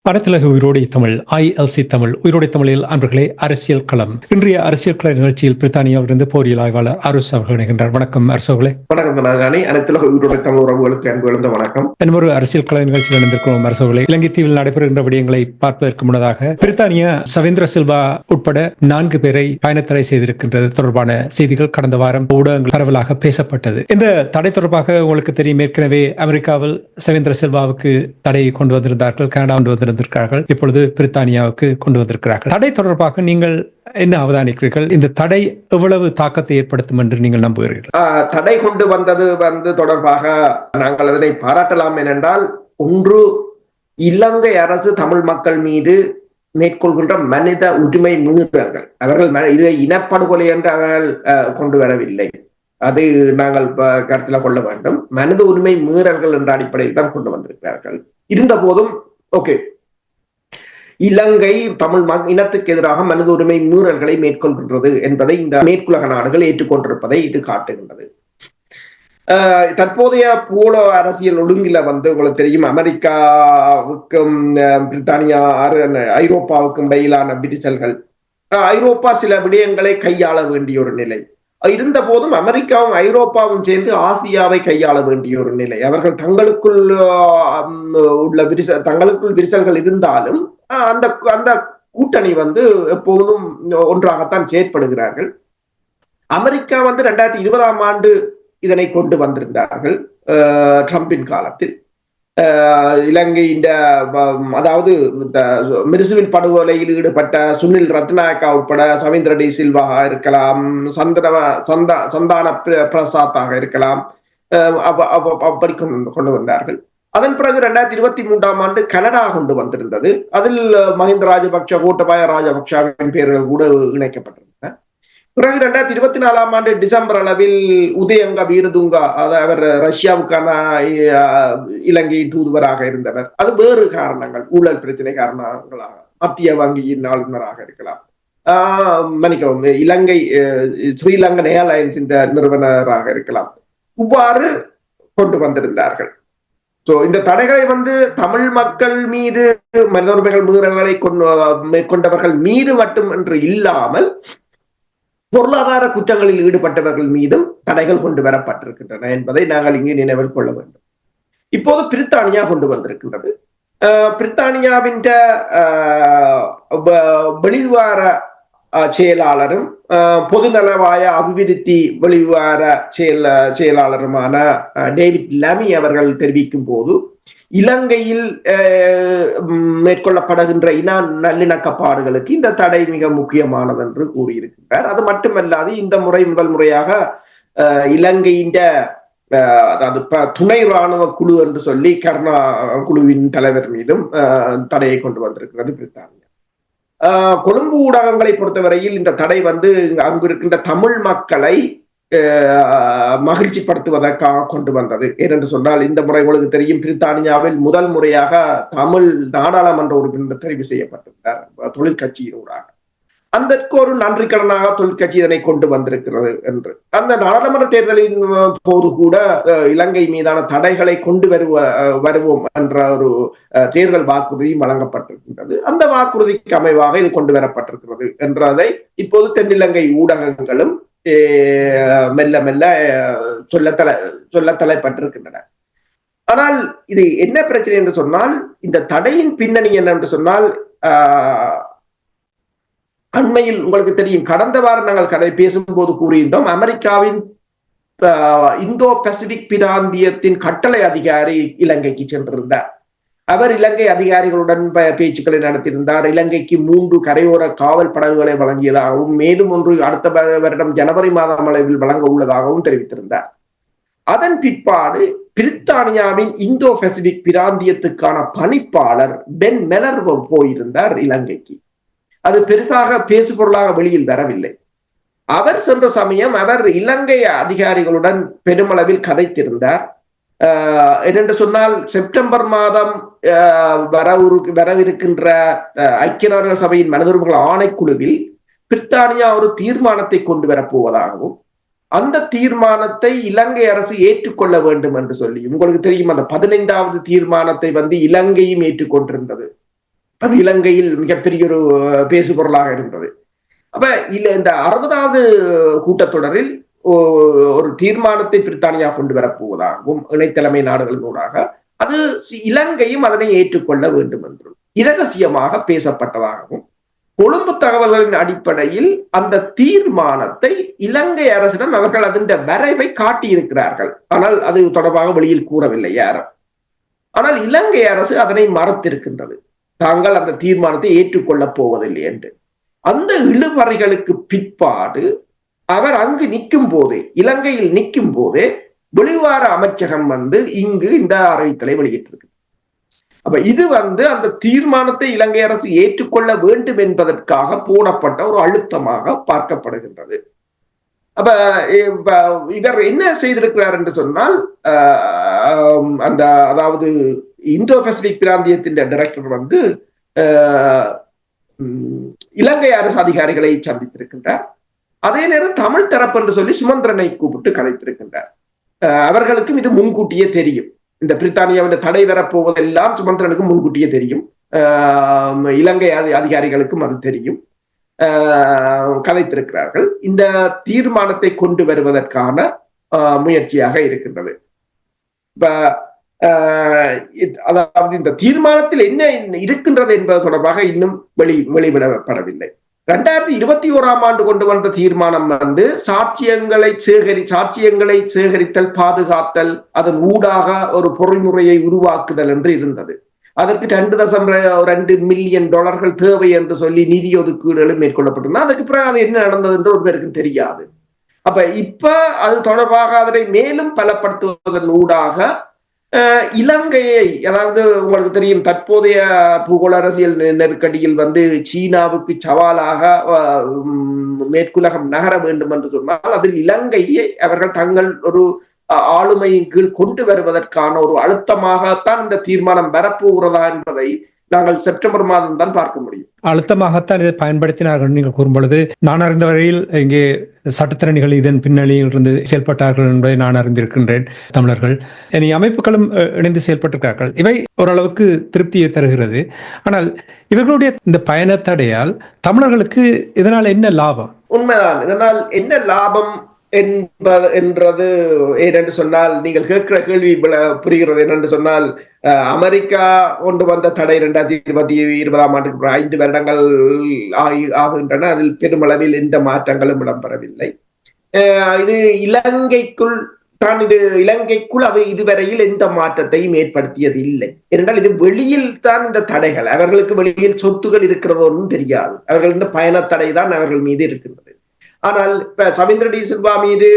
அனைத்துலக உயிரோடை தமிழ் ILC தமிழ் உயிரோடை தமிழில் அன்பர்களே அரசியல் களம். இன்றைய அரசியல் கள நிகழ்ச்சியில் பிரித்தானியாவிலிருந்து போரியல் ஆய்வாளர் அரசு அவர்கள் இணைகின்றார். வணக்கம் அரசு அவர்களே. வணக்கம் நாகானி. அனைத்துலக உயிரோடை தமிழ் உறவுகளுக்கு அன்பு எழுந்த வணக்கம். இன்னொரு அரசியல் கள நிகழ்ச்சியில் இணைந்திருக்கிறோம் அரசு அவர்களே. இலங்கை தீவில் நடைபெறுகின்ற விடயங்களை பார்ப்பதற்கு முன்னதாக பிரித்தானியா சவேந்திர சில்வா உட்பட 4 பேரை பயணத்தடை செய்திருக்கின்றது தொடர்பான செய்திகள் கடந்த வாரம் ஊடகங்கள் பரவலாக பேசப்பட்டது. இந்த தடை தொடர்பாக உங்களுக்கு தெரியும், ஏற்கனவே அமெரிக்காவில் சவேந்திர சில்வாவுக்கு தடையை கொண்டு வந்திருந்தார்கள், கனடா கொண்டு வந்திருந்தார்கள், இப்பொழுது பிரித்தானியாவுக்கு கொண்டு வந்திருக்கிறார்கள். தடை தொடர்பாக நீங்கள் என்ன அவதானிக்கிறீர்கள்? இந்த தடை எவ்வளவு தாக்கத்தை ஏற்படுத்தும் என்று நீங்கள் நம்புகிறீர்கள்? தடை கொண்டு வந்தது தொடர்பாக நாங்கள் அதனை பாராட்டலாம். ஏனென்றால், ஒன்று, இலங்கை அரசு தமிழ் மக்கள் மீது மேற்கொள்கின்ற மனித உரிமை மீறல்கள், அவர்கள் இதை இனப்படுகொலை என்று அவர்கள் கொண்டு வரவில்லை. அது நாங்கள் கருத்தில் கொள்ள வேண்டும். மனித உரிமை மீறல்கள் என்ற அடிப்படையில் தான் கொண்டு வந்திருக்கிறார்கள். இருந்த போதும் ஓகே, இலங்கை தமிழ் இனத்துக்கு எதிராக மனித உரிமை மீறல்களை மேற்கொள்கின்றது என்பதை இந்த மேற்குலக நாடுகள் ஏற்றுக்கொண்டிருப்பதை இது காட்டுகின்றது. தற்போதைய பூல அரசியல் ஒழுங்கில உங்களுக்கு தெரியும், அமெரிக்காவுக்கும் பிரித்தானியா ஐரோப்பாவுக்கும் இடையிலான விரிசல்கள், ஐரோப்பா சில விடயங்களை கையாள வேண்டிய ஒரு நிலை இருந்த போதும் அமெரிக்காவும் ஐரோப்பாவும் சேர்ந்து ஆசியாவை கையாள வேண்டிய ஒரு நிலை. அவர்கள் தங்களுக்குள் உள்ள தங்களுக்குள் விரிசல்கள் இருந்தாலும் அந்த அந்த கூட்டணி எப்போதும் ஒன்றாகத்தான் செயற்படுகிறார்கள். அமெரிக்கா 2020ஆம் ஆண்டு இதனை கொண்டு வந்திருந்தார்கள். ட்ரம்பின் காலத்தில் இலங்கை அதாவது மிருசுவில் படுகொலையில் ஈடுபட்ட சுனில் ரத்நாயக்கா உட்பட சவேந்திர டி சில்வா இருக்கலாம், சந்தான பிரசாத்தாக இருக்கலாம், அப்படி கொண்டு வந்தார்கள். அதன் பிறகு 2023ஆம் ஆண்டு கனடா கொண்டு வந்திருந்தது. அதில் மஹிந்த ராஜபக்ஷ, கோட்டபாய ராஜபக்ஷவின் பெயர்கள் கூட இணைக்கப்பட்டிருந்தன. பிறகு 2024ஆம் ஆண்டு டிசம்பர் அளவில் உதயங்க வீரதுங்கா, அவர் ரஷ்யாவுக்கான இலங்கையின் தூதுவராக இருந்தவர். அது வேறு காரணங்கள், ஊழல் பிரச்சனை காரணங்களாக, மத்திய வங்கியின் ஆளுநராக இருக்கலாம், மன்னிக்கவும், இலங்கை ஸ்ரீலங்கன் ஏர்லைன்ஸ் நிறுவனராக இருக்கலாம். இவ்வாறு கொண்டு வந்திருந்தார்கள். இந்த தடைகளை தமிழ் மக்கள் மீது மனித உரிமைகள் மீறல்களை மேற்கொண்டவர்கள் மீது மட்டும் என்று இல்லாமல் பொருளாதார குற்றங்களில் ஈடுபட்டவர்கள் மீதும் தடைகள் கொண்டு வரப்பட்டிருக்கின்றன என்பதை நாங்கள் இங்கே நினைவில் கொள்ள வேண்டும். இப்போது பிரித்தானியா கொண்டு வந்திருக்கின்றது. பிரித்தானியாவின் வெளிவார செயலாளரும் பொதுநலவாய அபிவிருத்தி வெளிவார செயலாளருமான டேவிட் லமி அவர்கள் தெரிவிக்கும் போது, இலங்கையில் மேற்கொள்ளப்படுகின்ற இன நல்லிணக்கப்பாடுகளுக்கு இந்த தடை மிக முக்கியமானது என்று கூறியிருக்கின்றார். அது மட்டுமல்லாது, இந்த முறை முதல் முறையாக இலங்கையின் அதாவது துணை ராணுவ குழு என்று சொல்லி கருணா குழுவின் தலைவர் மீதும் தடையை கொண்டு வந்திருக்கிறது பிரித்தானியா. கொழும்பு ஊடகங்களை பொறுத்தவரையில் இந்த தடை அங்கு இருக்கின்ற தமிழ் மக்களை மகிழ்ச்சி படுத்துவதற்காக கொண்டு வந்தது. ஏனென்று சொன்னால், இந்த முறை உங்களுக்கு தெரியும், பிரித்தானியாவில் முதல் முறையாக தமிழ் நாடாளுமன்ற உறுப்பினர் தெரிவு செய்யப்பட்டிருந்தார் தொழிற்கட்சியினூடாக. அதற்கு ஒரு நன்றி கடனாக தொழிற்கட்சி இதனை கொண்டு வந்திருக்கிறது என்று. அந்த நாடாளுமன்ற தேர்தலின் போது கூட இலங்கை மீதான தடைகளை கொண்டு வருவோம் என்ற ஒரு தேர்தல் வாக்குறுதி வழங்கப்பட்டிருக்கின்றது. அந்த வாக்குறுதிக்கு அமைவாக இது கொண்டு வரப்பட்டிருக்கிறது என்றதை இப்போது தென்னிலங்கை ஊடகங்களும் மெல்ல மெல்ல சொல்ல தலைப்பட்டிருக்கின்றன. ஆனால் இது என்ன பிரச்சனை என்று சொன்னால், இந்த தடையின் பின்னணி என்ன என்று சொன்னால், அண்மையில் உங்களுக்கு தெரியும், கடந்த வாரம் நாங்கள் கதை பேசும்போது கூறியிருந்தோம், அமெரிக்காவின் இந்தோ பசிபிக் பிராந்தியத்தின் கட்டளை அதிகாரி இலங்கைக்கு சென்றிருந்தார். அவர் இலங்கை அதிகாரிகளுடன் பேச்சுக்களை நடத்தியிருந்தார். இலங்கைக்கு 3 கரையோர காவல் படகுகளை வழங்கியதாகவும், மேலும் ஒன்று அடுத்த வருடம் ஜனவரி மாதம் அளவில் வழங்க உள்ளதாகவும் தெரிவித்திருந்தார். அதன் பிற்பாடு பிரித்தானியாவின் இந்தோ பசிபிக் பிராந்தியத்துக்கான பணிப்பாளர் பென் மெலர் போயிருந்தார் இலங்கைக்கு. அது பெரிதாக பேசுபொருளாக வெளியில் வரவில்லை. அவர் சென்ற சமயம் அவர் இலங்கை அதிகாரிகளுடன் பெருமளவில் கதைத்திருந்தார். என்னென்று சொன்னால் செப்டம்பர் மாதம் வரவிருக்கின்ற ஐக்கிய நாடுகள் சபையின் மனித உரிமைகள் ஆணைக்குழுவில் பிரித்தானியா ஒரு தீர்மானத்தை கொண்டு வரப்போவதாகவும் அந்த தீர்மானத்தை இலங்கை அரசு ஏற்றுக்கொள்ள வேண்டும் என்று சொல்லி, உங்களுக்கு தெரியும் அந்த 15வது தீர்மானத்தை இலங்கையும் ஏற்றுக்கொண்டிருந்தது. அது இலங்கையில் மிகப்பெரிய ஒரு பேசுபொருளாக இருந்தது. அப்ப இந்த 60வது கூட்டத்தொடரில் ஒரு தீர்மானத்தை பிரித்தானியா கொண்டு வரப்போவதாகவும் இணைத்தலைமை நாடுகளினூடாக அது இலங்கையும் அதனை ஏற்றுக்கொள்ள வேண்டும் என்றும் இரகசியமாக பேசப்பட்டதாகவும் கொழும்பு தகவல்களின் அடிப்படையில் அந்த தீர்மானத்தை இலங்கை அரசிடம் அவர்கள் அதன் வரைவை காட்டியிருக்கிறார்கள். ஆனால் அது தொடர்பாக வெளியில் கூறவில்லை யாரும். ஆனால் இலங்கை அரசு அதனை மறுத்திருக்கின்றது, தாங்கள் அந்த தீர்மானத்தை ஏற்றுக்கொள்ளப் போவதில்லை என்று. அந்த இழுபறிகளுக்கு பிற்பாடு அவர் அங்கு நிற்கும் போதே, இலங்கையில் நிற்கும் போதே வெளிவார அமைச்சகம் இங்கு இந்த அறிவித்தலை வெளியிட்டிருக்கு. அப்ப இது அந்த தீர்மானத்தை இலங்கை அரசு ஏற்றுக்கொள்ள வேண்டும் என்பதற்காக போடப்பட்ட ஒரு அழுத்தமாக பார்க்கப்படுகின்றது. அப்ப இவர் என்ன செய்திருக்கிறார் என்று சொன்னால், அதாவது இந்தோ பசிபிக் பிராந்தியத்தின் டைரக்டர் இலங்கை அரசு அதிகாரிகளை சந்தித்திருக்கின்றார். அதே நேரம் தமிழ் தரப்பு என்று சொல்லி சுமந்திரனை கூப்பிட்டு கலைத்திருக்கின்றார். அவர்களுக்கும் இது முன்கூட்டியே தெரியும். இந்த பிரித்தானியாவின் தடை வரப்போவதெல்லாம் சுமந்திரனுக்கு முன்கூட்டியே தெரியும். இலங்கை அதிகாரிகளுக்கும் அது தெரியும். கலைத்திருக்கிறார்கள். இந்த தீர்மானத்தை கொண்டு வருவதற்கான முயற்சியாக இருக்கின்றது. அதாவது இந்த தீர்மானத்தில் என்ன இருக்கின்றது என்பது தொடர்பாக இன்னும் வெளிவிடப்படவில்லை. 2021ஆம் ஆண்டு கொண்டு வந்த தீர்மானம் சாட்சியங்களை சேகரித்தல், பாதுகாத்தல், அதன் ஊடாக ஒரு பொறிமுறையை உருவாக்குதல் என்று இருந்தது. அதற்கு $2.2 மில்லியன் தேவை என்று சொல்லி நிதி ஒதுக்கீடுகளும் மேற்கொள்ளப்பட்டிருந்தது. அதுக்கு பிறகு அது என்ன நடந்தது என்று ஒரு பேருக்கும் தெரியாது. அப்ப இப்ப அது தொடர்பாக அதனை மேலும் பலப்படுத்துவதன் ஊடாக இலங்கையை, அதாவது உங்களுக்கு தெரியும் தற்போதைய பூகோள அரசியல் நெருக்கடியில் சீனாவுக்கு சவாலாக மேற்குலகம் நகர வேண்டும் என்று சொன்னால் அதில் இலங்கையை அவர்கள் தங்கள் ஒரு ஆளுமையின் கீழ் கொண்டு வருவதற்கான ஒரு அழுத்தமாகத்தான் இந்த தீர்மானம் வரப்போகிறதா என்பதை நாங்கள் செப்டம்பர் மாதம் தான் பார்க்க முடியும். அழுத்தமாகத்தான் இதை பயன்படுத்தினார்கள் நீங்கள் கூறும் பொழுது, நான் அறிந்த வரையில் இங்கே சட்டத்திறனிகள் இதன் பின்னணியில் இருந்து செயல்பட்டார்கள் என்பதை நான் அறிந்திருக்கின்றேன். தமிழர்கள் இனி அமைப்புகளும் இணைந்து செயல்பட்டிருக்கிறார்கள். இவை ஓரளவுக்கு திருப்தியை தருகிறது. ஆனால் இவர்களுடைய இந்த பயண தடையால் தமிழர்களுக்கு இதனால் என்ன லாபம்? உண்மைதான். இதனால் என்ன லாபம் என்றது ஏனென்று சொன்னால், நீங்கள் கேட்கிற கேள்வி புரிகிறது. என்னென்று சொன்னால், அமெரிக்கா கொண்டு வந்த தடை 2020ஆம் ஆண்டுக்கு 5 வருடங்கள் ஆகின்றன. அதில் பெருமளவில் எந்த மாற்றங்களும் இடம்பெறவில்லை. இது இலங்கைக்குள் அது இதுவரையில் எந்த மாற்றத்தையும் ஏற்படுத்தியது இல்லை. ஏனென்றால் இது வெளியில் தான் இந்த தடைகள், அவர்களுக்கு வெளியில் சொத்துகள் இருக்கிறதோன்னு தெரியாது. அவர்களின் பயண தடை தான் அவர்கள் மீது இருக்கின்றது. ஆனால் இப்ப சவேந்திர டி சில்வா மீது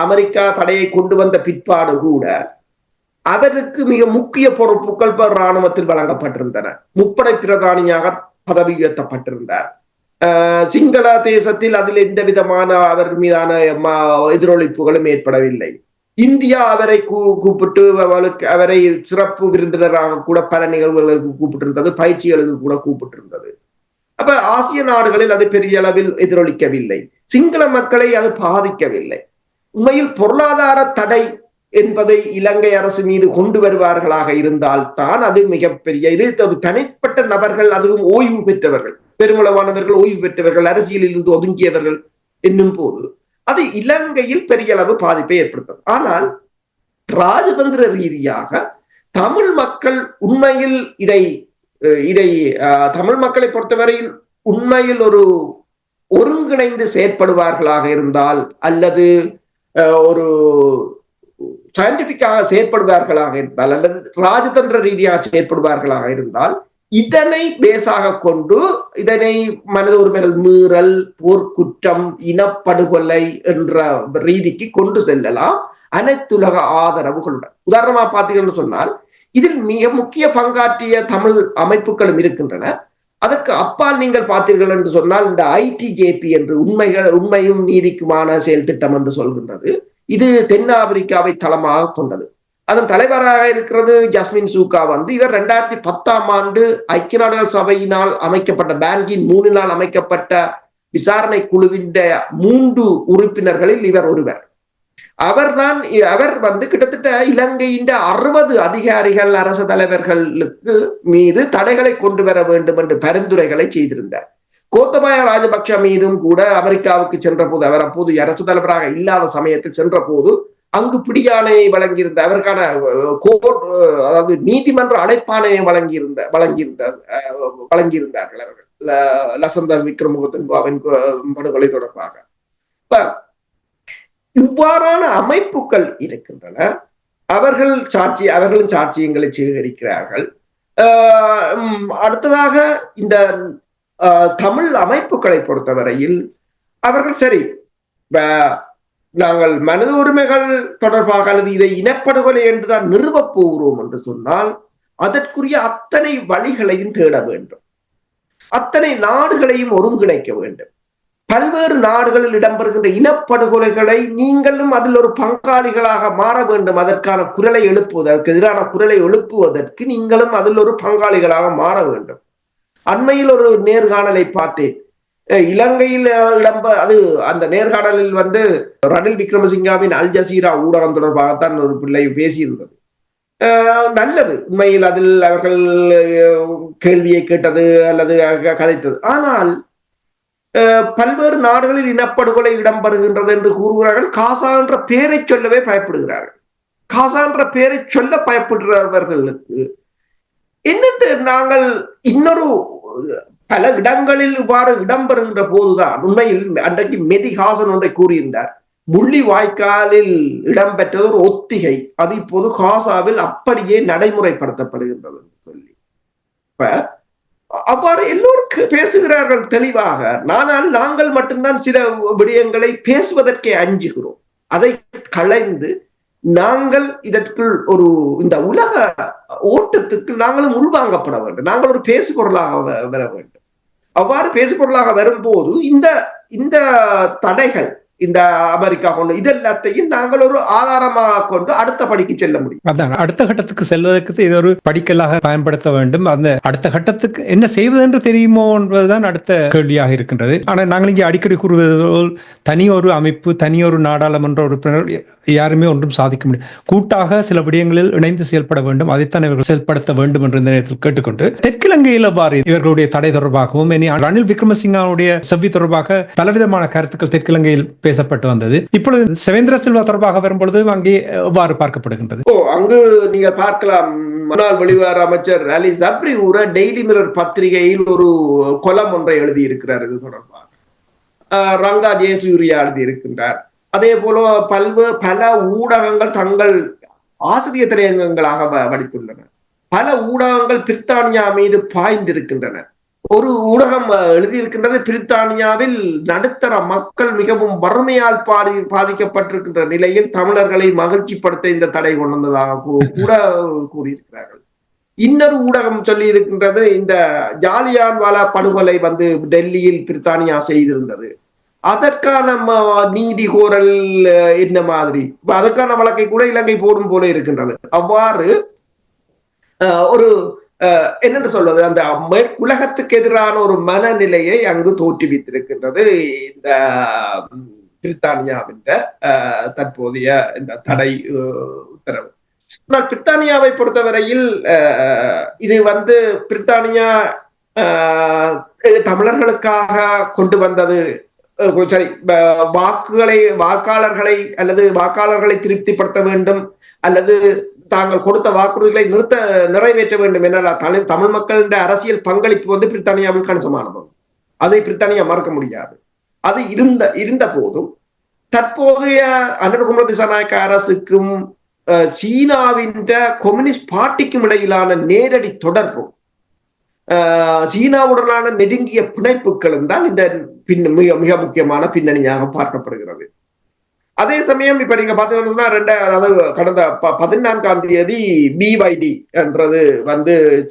அமெரிக்கா தடையை கொண்டு வந்த பிற்பாடு கூட அவருக்கு மிக முக்கிய பொறுப்புகள் இராணுவத்தில் வழங்கப்பட்டிருந்தன. முப்படை பிரதானியாக பதவி உயர்த்தப்பட்டிருந்தார். சிங்கள தேசத்தில் அதில் எந்த விதமான அவர் மீதான எதிரொலிப்புகளும் ஏற்படவில்லை. இந்தியா அவரை கூப்பிட்டு அவரை சிறப்பு விருந்தினராக கூட பல நிகழ்வுகளுக்கு கூப்பிட்டிருந்தது, பயிற்சிகளுக்கு கூட கூப்பிட்டிருந்தது. அப்ப ஆசிய நாடுகளில் அது பெரிய அளவில் எதிரொலிக்கவில்லை. சிங்கள மக்களை அது பாதிக்கவில்லை. உண்மையில் பொருளாதார தடை என்பதை இலங்கை அரசு மீது கொண்டு வருவார்களாக இருந்தால் தான் அது மிகப்பெரிய இது. தனிப்பட்ட நபர்கள், அதுவும் ஓய்வு பெற்றவர்கள், பெருமளவானவர்கள் ஓய்வு பெற்றவர்கள், அரசியலில் இருந்து ஒதுங்கியவர்கள் என்னும் போது அது இலங்கையில் பெரிய அளவு பாதிப்பை ஏற்படுத்தும். ஆனால் ராஜதந்திர ரீதியாக தமிழ் மக்கள் உண்மையில் இதை தமிழ் மக்களை பொறுத்தவரையில் உண்மையில் ஒரு ஒருங்கிணைந்து செயற்படுவார்களாக இருந்தால், அல்லது ஒரு சயின்டிபிக்காக செயற்படுவார்களாக இருந்தால், அல்லது ராஜதந்திர ரீதியாக செயற்படுவார்களாக இருந்தால், இதனை பேஸாக கொண்டு இதனை மனித உரிமைகள் மீறல், போர்க்குற்றம், இனப்படுகொலை என்ற ரீதிக்கு கொண்டு செல்லலாம் அனைத்துலக ஆதரவுகளுடன். உதாரணமா பார்த்தீங்கன்னு சொன்னால், இதில் மிக முக்கிய பங்காற்றிய தமிழ் அமைப்புகளும் இருக்கின்றன. அதற்கு அப்பால் நீங்கள் பார்த்தீர்கள் என்று சொன்னால் இந்த ITJP என்று உண்மையும் நீதிக்குமான செயல் திட்டம் என்று சொல்கின்றது. இது தென்னாப்பிரிக்காவை தளமாக கொண்டது. அதன் தலைவராக இருக்கிறது ஜஸ்மின் சூகா. இவர் 2010 ஐக்கிய நாடுகள் சபையினால் அமைக்கப்பட்ட பேங்கின் 3 அமைக்கப்பட்ட விசாரணை குழுவின் 3 உறுப்பினர்களில் இவர் ஒருவர். அவர் கிட்டத்தட்ட இலங்கையின் 60 அதிகாரிகள் அரசு தலைவர்களுக்கு மீது தடைகளை கொண்டு வர வேண்டும் என்று பரிந்துரைகளை செய்திருந்தார். கோத்தபாய ராஜபக்ஷ மீதும் கூட அமெரிக்காவுக்கு சென்ற போது, அவர் அப்போது அரசு தலைவராக இல்லாத சமயத்தில் சென்ற போது அங்கு பிடியாணையை வழங்கியிருந்த அவருக்கான அதாவது நீதிமன்ற அழைப்பாணையை வழங்கியிருந்தார்கள் அவர்கள் லசந்த விக்ரமதுங்கவின் படுகொலை தொடர்பாக. இவ்வாறான அமைப்புகள் இருக்கின்றன. அவர்களின் சாட்சியங்களை சேகரிக்கிறார்கள். அடுத்ததாக இந்த தமிழ் அமைப்புகளை பொறுத்தவரையில் அவர்கள் சரி நாங்கள் மனித உரிமைகள் தொடர்பாக அல்லது இதை இனப்படுகொலை என்றுதான் நிறுவப் போகிறோம் என்று சொன்னால் அதற்குரிய அத்தனை வழிகளையும் தேட வேண்டும், அத்தனை நாடுகளையும் ஒருங்கிணைக்க வேண்டும். பல்வேறு நாடுகளில் இடம்பெறுகின்ற இனப்படுகொலைகளை நீங்களும் அதில் ஒரு பங்காளிகளாக மாற வேண்டும். அதற்கான குரலை எழுப்புவதற்கு, எதிரான குரலை எழுப்புவதற்கு நீங்களும் அதில் ஒரு பங்காளிகளாக மாற வேண்டும். அண்மையில் ஒரு நேர்காணலை பார்த்தேன். இலங்கையில் அந்த நேர்காணலில் ரணில் விக்ரமசிங்காவின் அல் ஜசீரா ஊடகம் தொடர்பாகத்தான் ஒரு பிள்ளை பேசியிருந்தது. நல்லது, உண்மையில் அதில் அவர்கள் கேள்வியை கேட்டது அல்லது கதைத்தது. ஆனால் பல்வேறு நாடுகளில் இனப்படுகொலை இடம்பெறுகின்றது என்று கூறுகிறார்கள். காசா என்ற பெயரை சொல்லவே பயப்படுகிறார்கள். காசா என்ற பெயரை சொல்ல பயப்படுகிறவர்களுக்கு என்னென்று நாங்கள் இன்னொரு பல இடங்களில் இவ்வாறு இடம்பெறுகின்ற போதுதான் உண்மையில் அன்றைக்கு மெதிஹாசன் ஒன்றை கூறியிருந்தார். முள்ளி வாய்க்காலில் இடம்பெற்ற ஒரு ஒத்திகை அது இப்போது காசாவில் அப்படியே நடைமுறைப்படுத்தப்படுகின்றது என்று சொல்லி அவ்வாறு எல்லோரும் பேசுகிறார்கள் தெளிவாக. ஆனால் நாங்கள் மட்டும்தான் சில விடயங்களை பேசுவதற்கே அஞ்சுகிறோம். அதை களைந்து நாங்கள் இதற்குள் இந்த உலக ஓட்டத்துக்கு நாங்களும் உள்வாங்கப்பட வேண்டும். நாங்கள் ஒரு பேசுபொருளாக வர வேண்டும். அவ்வாறு பேசுபொருளாக வரும்போது இந்த தடைகள், இந்த அமெரிக்கா கொண்டு இதெல்லாத்தையும் நாங்கள் ஒரு ஆதாரமாக கொண்டு அடுத்த படிக்கு செல்ல முடியும். அதான் அடுத்த கட்டத்துக்கு செல்வதற்கு இது ஒரு படிக்கலாக பயன்படுத்த வேண்டும். அந்த அடுத்த கட்டத்துக்கு என்ன செய்வது என்று தெரியுமோ என்பதுதான் அடுத்த கேள்வியாக இருக்கின்றது. ஆனால் நாங்கள் இங்கே அடிக்கடி கூறுவது போல் தனியொரு அமைப்பு, தனியொரு நாடாளுமன்ற உறுப்பினர் யாருமே ஒன்றும் சாதிக்க முடியும். கூட்டாக சில விடயங்களில் இணைந்து செயல்பட வேண்டும். அதைத்தான் இவர்கள் செயல்படுத்த வேண்டும் என்று இந்த நேரத்தில் கேட்டுக்கொண்டு தெற்கிலங்கையில் அவ்வாறு இவர்களுடைய தடை தொடர்பாகவும் ரணில் விக்ரமசிங்காவுடைய செவ்வி தொடர்பாக பலவிதமான கருத்துக்கள் தெற்கிலங்கையில் பேசப்பட்டு வந்தது. இப்பொழுது சவேந்திர சில்வா தொடர்பாக வரும்பொழுது அங்கே எவ்வாறு பார்க்கப்படுகின்றது? அங்கு நீங்க பார்க்கலாம், முன்னாள் வெளிவார அமைச்சர் அலி சப்ரி ஊர டெய்லி மிரர் பத்திரிகையில் ஒரு கொலம் ஒன்றை எழுதி இருக்கிறார். இது தொடர்பாக ரங்கா ஜெயசூரியா எழுதி இருக்கின்றார். அதே போல பல ஊடகங்கள் தங்கள் ஆசிரியர் திரையங்கங்களாக வடித்துள்ளன. பல ஊடகங்கள் பிரித்தானியா மீது பாய்ந்திருக்கின்றன. ஒரு ஊடகம் எழுதியிருக்கின்றது, பிரித்தானியாவில் நடுத்தர மக்கள் மிகவும் வறுமையால் பாதிக்கப்பட்டிருக்கின்ற நிலையில் தமிழர்களை மகிழ்ச்சிப்படுத்த இந்த தடை கொண்டு வந்ததாக கூட கூறியிருக்கிறார்கள். இன்னொரு ஊடகம் சொல்லி இருக்கின்றது, இந்த ஜாலியான்வாலா படுகொலை டெல்லியில் பிரித்தானியா செய்திருந்தது, அதற்கான நீதி கோரல் என்ன மாதிரி, அதற்கான வழக்கை கூட இலங்கை போடும் போல இருக்கின்றது. அவ்வாறு ஒரு என்னென்று சொல்வது, அந்த உலகத்துக்கு எதிரான ஒரு மனநிலையை அங்கு தோற்றுவித்திருக்கின்றது இந்த பிரித்தானியாவின் தற்போதைய இந்த தடை உத்தரவு. ஆனால் பிரித்தானியாவை பொறுத்தவரையில் இது பிரித்தானியா தமிழர்களுக்காக கொண்டு வந்தது, சரி, வாக்காளர்களை திருப்திப்படுத்த வேண்டும் அல்லது தாங்கள் கொடுத்த வாக்குறுதிகளை நிறைவேற்ற வேண்டும் என தமிழ் மக்களின் அரசியல் பங்களிப்பு பிரித்தானியாவில் கணிசமானது. அதை பிரித்தானியா மறக்க முடியாது. அது இருந்த போதும் தற்போதைய அனுர்குமார திசாநாயக்க அரசுக்கும் சீனாவின் கம்யூனிஸ்ட் பார்ட்டிக்கும் இடையிலான நேரடி தொடர்பும் சீனாவுடனான நெருங்கிய பிணைப்புகளும் தான் இந்த மிக மிக முக்கியமான பின்னணியாக பார்க்கப்படுகிறது. அதே சமயம் இப்ப நீங்க பாத்தீங்கன்னா அதாவது கடந்த 14ஆம் தேதி BYD என்றது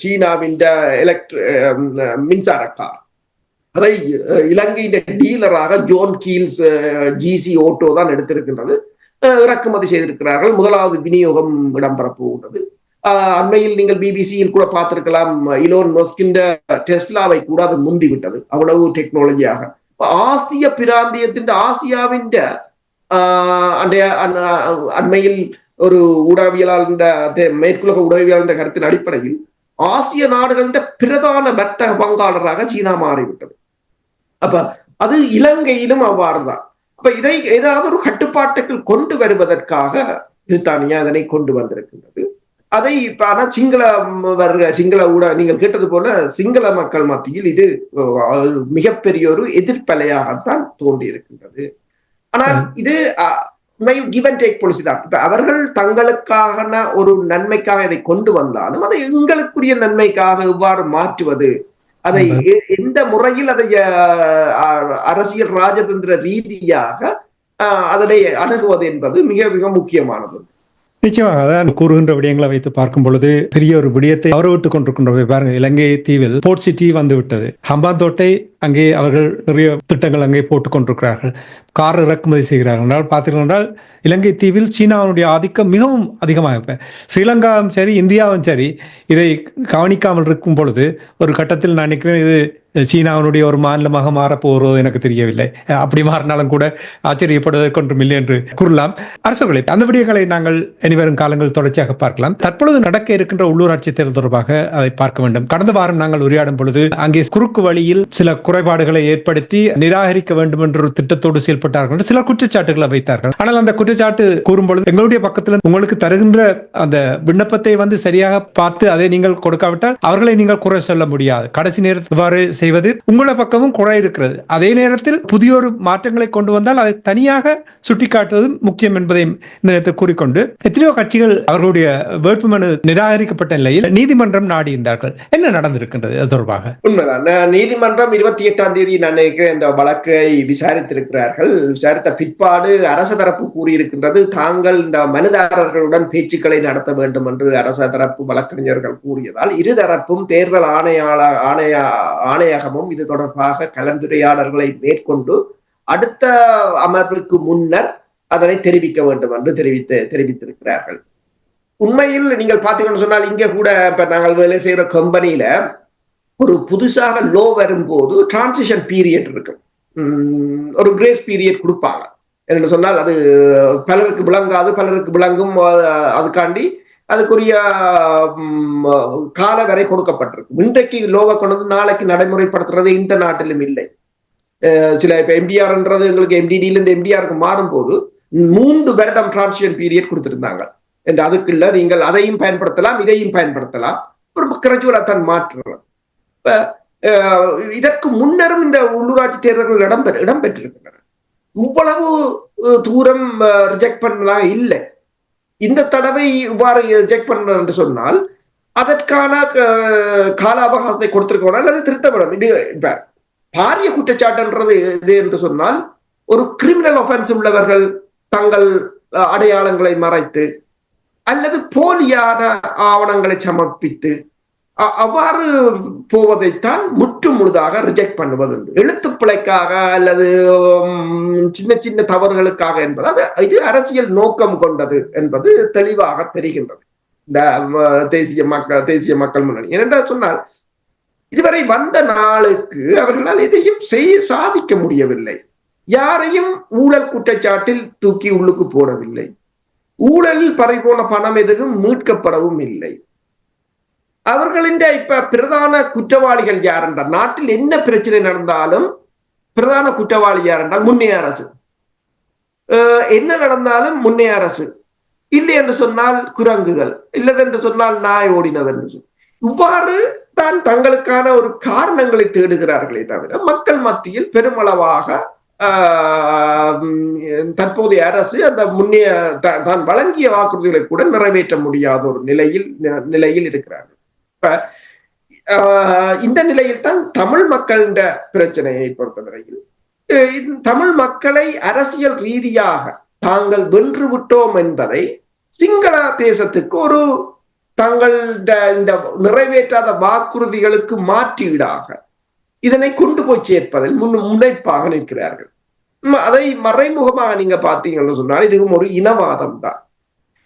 சீனாவின் மின்சார கார் அதை இலங்கையின் டீலராக ஜோன் கீல்ஸ் GC ஓட்டோ தான் எடுத்திருக்கின்றது, இறக்குமதி செய்திருக்கிறார்கள். முதலாவது விநியோகம் இடம்பெற போகின்றது. அண்மையில் நீங்கள் பிபிசியில் கூட பார்த்திருக்கலாம், இலோன் மஸ்கின் டெஸ்லாவை கூட அது முந்தி விட்டது, அவ்வளவு டெக்னாலஜியாக. ஆசிய பிராந்தியத்தின் ஆசியாவின் அண்மையில் ஒரு ஊடகவியலாளர் மேற்குலக ஊடகவியலாளர் கருத்தின் அடிப்படையில் ஆசிய நாடுகளின் பிரதான வர்த்தக பங்காளராக சீனா மாறிவிட்டது. அப்ப அது இலங்கையிலும் அவ்வாறுதான். அப்ப இதை ஏதாவது ஒரு கட்டுப்பாட்டுக்குள் கொண்டு வருவதற்காக பிரித்தானியா அதனை கொண்டு வந்திருக்கின்றது. அதை இப்ப ஆனா சிங்கள ஊட நீங்கள் கேட்டது போல சிங்கள மக்கள் மத்தியில் இது மிகப்பெரிய ஒரு எதிர்ப்பலையாகத்தான் தோன்றி இருக்கின்றது. ஆனால் இது கிவ் அண்ட் டேக் பாலிசி தான். இப்ப அவர்கள் தங்களுக்கான ஒரு நன்மைக்காக இதை கொண்டு வந்தாலும் அதை எங்களுக்குரிய நன்மைக்காக எவ்வாறு மாற்றுவது, அதை எந்த முறையில் அதை அரசியல் ராஜதந்திர ரீதியாக அதனை அணுகுவது என்பது மிக மிக முக்கியமானது. நிச்சயமாக அதான் கூறுகின்ற விடயங்களை வைத்து பார்க்கும் பொழுது பெரிய ஒரு விடயத்தை விட்டுக் கொண்டிருக்கின்ற பாருங்க. இலங்கை தீவில் போர்ட் சிட்டி வந்து விட்டது. ஹம்பாந்தோட்டை அங்கே அவர்கள் நிறைய திட்டங்கள் அங்கே போட்டுக் கொண்டிருக்கிறார்கள். கார் இறக்குமதி செய்கிறார்கள் என்றால் பார்த்தீர்கள், இலங்கை தீவில் சீனாவுடைய ஆதிக்கம் மிகவும் அதிகமாக இருப்பேன். ஸ்ரீலங்காவும் சரி இந்தியாவும் சரி இதை கவனிக்காமல் இருக்கும் பொழுது ஒரு கட்டத்தில் நான் நினைக்கிறேன் இது சீனாவினுடைய ஒரு மாநிலமாக மாறப்போகிறதோ எனக்கு தெரியவில்லை. அப்படி மாறினாலும் கூட ஆச்சரியப்படுவதற்கு ஒன்றும் இல்லை என்று கூறலாம். அரசுகளை அந்த விடயங்களை நாங்கள் இனிவரும் காலங்கள் தொடர்ச்சியாக பார்க்கலாம். தற்பொழுது நடக்க இருக்கின்ற உள்ளூராட்சி தேர்தல் தொடர்பாக அதை பார்க்க வேண்டும். கடந்த வாரம் நாங்கள் உரையாடும் பொழுது அங்கே குறுக்கு வழியில் சில குறைபாடுகளை ஏற்படுத்தி நிராகரிக்க வேண்டும் என்ற ஒரு திட்டத்தோடு செயல்பட்டார்கள், சில குற்றச்சாட்டுகளை வைத்தார்கள். ஆனால் அந்த குற்றச்சாட்டு கூறும் பொழுது எங்களுடைய பக்கத்தில் உங்களுக்கு தருகின்ற அந்த விண்ணப்பத்தை சரியாக பார்த்து அதை நீங்கள் கொடுக்காவிட்டால் அவர்களை நீங்கள் குறை சொல்ல முடியாது. கடைசி நேரத்தில் இவ்வாறு செய்வது உங்கள பக்கமும் குறை இருக்கிறது. அதே நேரத்தில் புதிய ஒரு மாற்றங்களை கொண்டு வந்தால் அதை தனியாக சுட்டிக்காட்டுவது முக்கியம் என்பதை இந்த நேரத்தில் கூறிக்கொண்டு எத்தனையோ கட்சிகள் அவர்களுடைய வேட்புமனு நிராகரிக்கப்பட்ட நிலையில் நீதிமன்றம் நாடியிருந்தார்கள். என்ன நடந்திருக்கின்றது அது தொடர்பாக? உண்மைதான். நீதிமன்றம் 28ஆம் தேதி நான் நினைக்கிறேன் இந்த வழக்கை விசாரித்திருக்கிறார்கள். விசாரித்த பிற்பாடு அரச தரப்பு கூறியிருக்கின்றது, தாங்கள் இந்த மனுதாரர்களுடன் பேச்சுக்களை நடத்த வேண்டும் என்று அரச தரப்பு வழக்கறிஞர்கள் கூறியதால் இருதரப்பும் தேர்தல் ஆணையகமும் இது தொடர்பாக கலந்துரையாடல்களை மேற்கொண்டு அடுத்த அமர்வுக்கு முன்னர் அதனை தெரிவிக்க வேண்டும் என்று தெரிவித்திருக்கிறார்கள். உண்மையில் நீங்கள் பார்த்தீங்கன்னு சொன்னால் இங்க கூட இப்ப நாங்கள் வேலை செய்யற கம்பெனியில ஒரு புதுசாக லோ வரும்போது டிரான்சிஷன் பீரியட் இருக்கு, ஒரு கிரேஸ் பீரியட் கொடுப்பாங்க. என்ன சொன்னால் அது பலருக்கு விளங்காது, பலருக்கு விளங்கும். அதுக்காண்டி அதுக்குரிய கால வரை கொடுக்கப்பட்டிருக்கு. இன்றைக்கு லோவை கொண்டு நாளைக்கு நடைமுறைப்படுத்துறது இந்த நாட்டிலும் இல்லை. சில இப்ப எம்டிஆர்ன்றது எங்களுக்கு எம்டிடில இருந்து எம்டிஆருக்கு மாறும் போது 3 வருடம் டிரான்சிஷன் பீரியட் கொடுத்திருந்தாங்க. அதுக்குள்ள நீங்கள் அதையும் பயன்படுத்தலாம், இதையும் பயன்படுத்தலாம், ஒரு கிராஜுவலா தான் மாற்றலாம். இதற்கு முன்னரும் இந்த உள்ளூராட்சி தேர்தல்கள் இடம்பெற்றிருக்கின்றன. இவ்வளவு தூரம் ரிஜெக்ட் பண்ணலாம் இல்லை. இந்த தடவை இவ்வாறு ரிஜெக்ட் பண்ண என்று சொன்னால் அதற்கான கால அவகாசத்தை கொடுத்திருக்க அல்லது திருத்தப்படும். இது இப்ப பாரிய குற்றச்சாட்டுன்றது இது என்று சொன்னால் ஒரு கிரிமினல் ஒஃபென்ஸ் உள்ளவர்கள் தங்கள் அடையாளங்களை மறைத்து அல்லது போலியான ஆவணங்களை சமர்ப்பித்து அவ்வாறு போவதைத்தான் முற்று முழுதாக ரிஜெக்ட் பண்ணுவது. எழுத்து பிழைக்காக அல்லது சின்ன சின்ன தவறுகளுக்காக என்பது இது அரசியல் நோக்கம் கொண்டது என்பது தெளிவாக தெரிகின்றது இந்த தேசிய மக்கள் முன்னணி. ஏனென்றால் சொன்னால் இதுவரை வந்த நாளுக்கு அவர்களால் எதையும் சாதிக்க முடியவில்லை. யாரையும் ஊழல் குற்றச்சாட்டில் தூக்கி உள்ளுக்கு போடவில்லை. ஊழலில் பறிபோன பணம் எதுவும் மீட்கப்படவும் இல்லை. அவர்களின் இப்ப பிரதான குற்றவாளிகள் யார் என்றால், நாட்டில் என்ன பிரச்சனை நடந்தாலும் பிரதான குற்றவாளி யார் என்றால் முன்னைய அரசு. என்ன நடந்தாலும் முன்னைய அரசு, இல்லை என்று சொன்னால் குரங்குகள், இல்லது என்று சொன்னால் நாய் ஓடினது என்று சொல்லி இவ்வாறு தான் தங்களுக்கான ஒரு காரணங்களை தேடுகிறார்களே தவிர மக்கள் மத்தியில் பெருமளவாக தற்போதைய அரசு அந்த முன்னைய தான் வழங்கிய வாக்குறுதிகளை கூட நிறைவேற்ற முடியாத ஒரு நிலையில் இருக்கிறார்கள். இந்த நிலையில் தான் தமிழ் மக்களின் பிரச்சனையை பொறுத்தவரையில் தமிழ் மக்களை அரசியல் ரீதியாக தாங்கள் வென்று விட்டோம் என்பதை சிங்கள தேசத்துக்கு ஒரு தங்கள் இந்த நிறைவேற்றாத வாக்குறுதிகளுக்கு மாற்றீடாக இதனை கொண்டு போய் சேர்ப்பதில் முனைப்பாக நிற்கிறார்கள். அதை மறைமுகமாக நீங்க பார்த்தீங்கன்னு சொன்னால் இதுவும் ஒரு இனவாதம் தான்.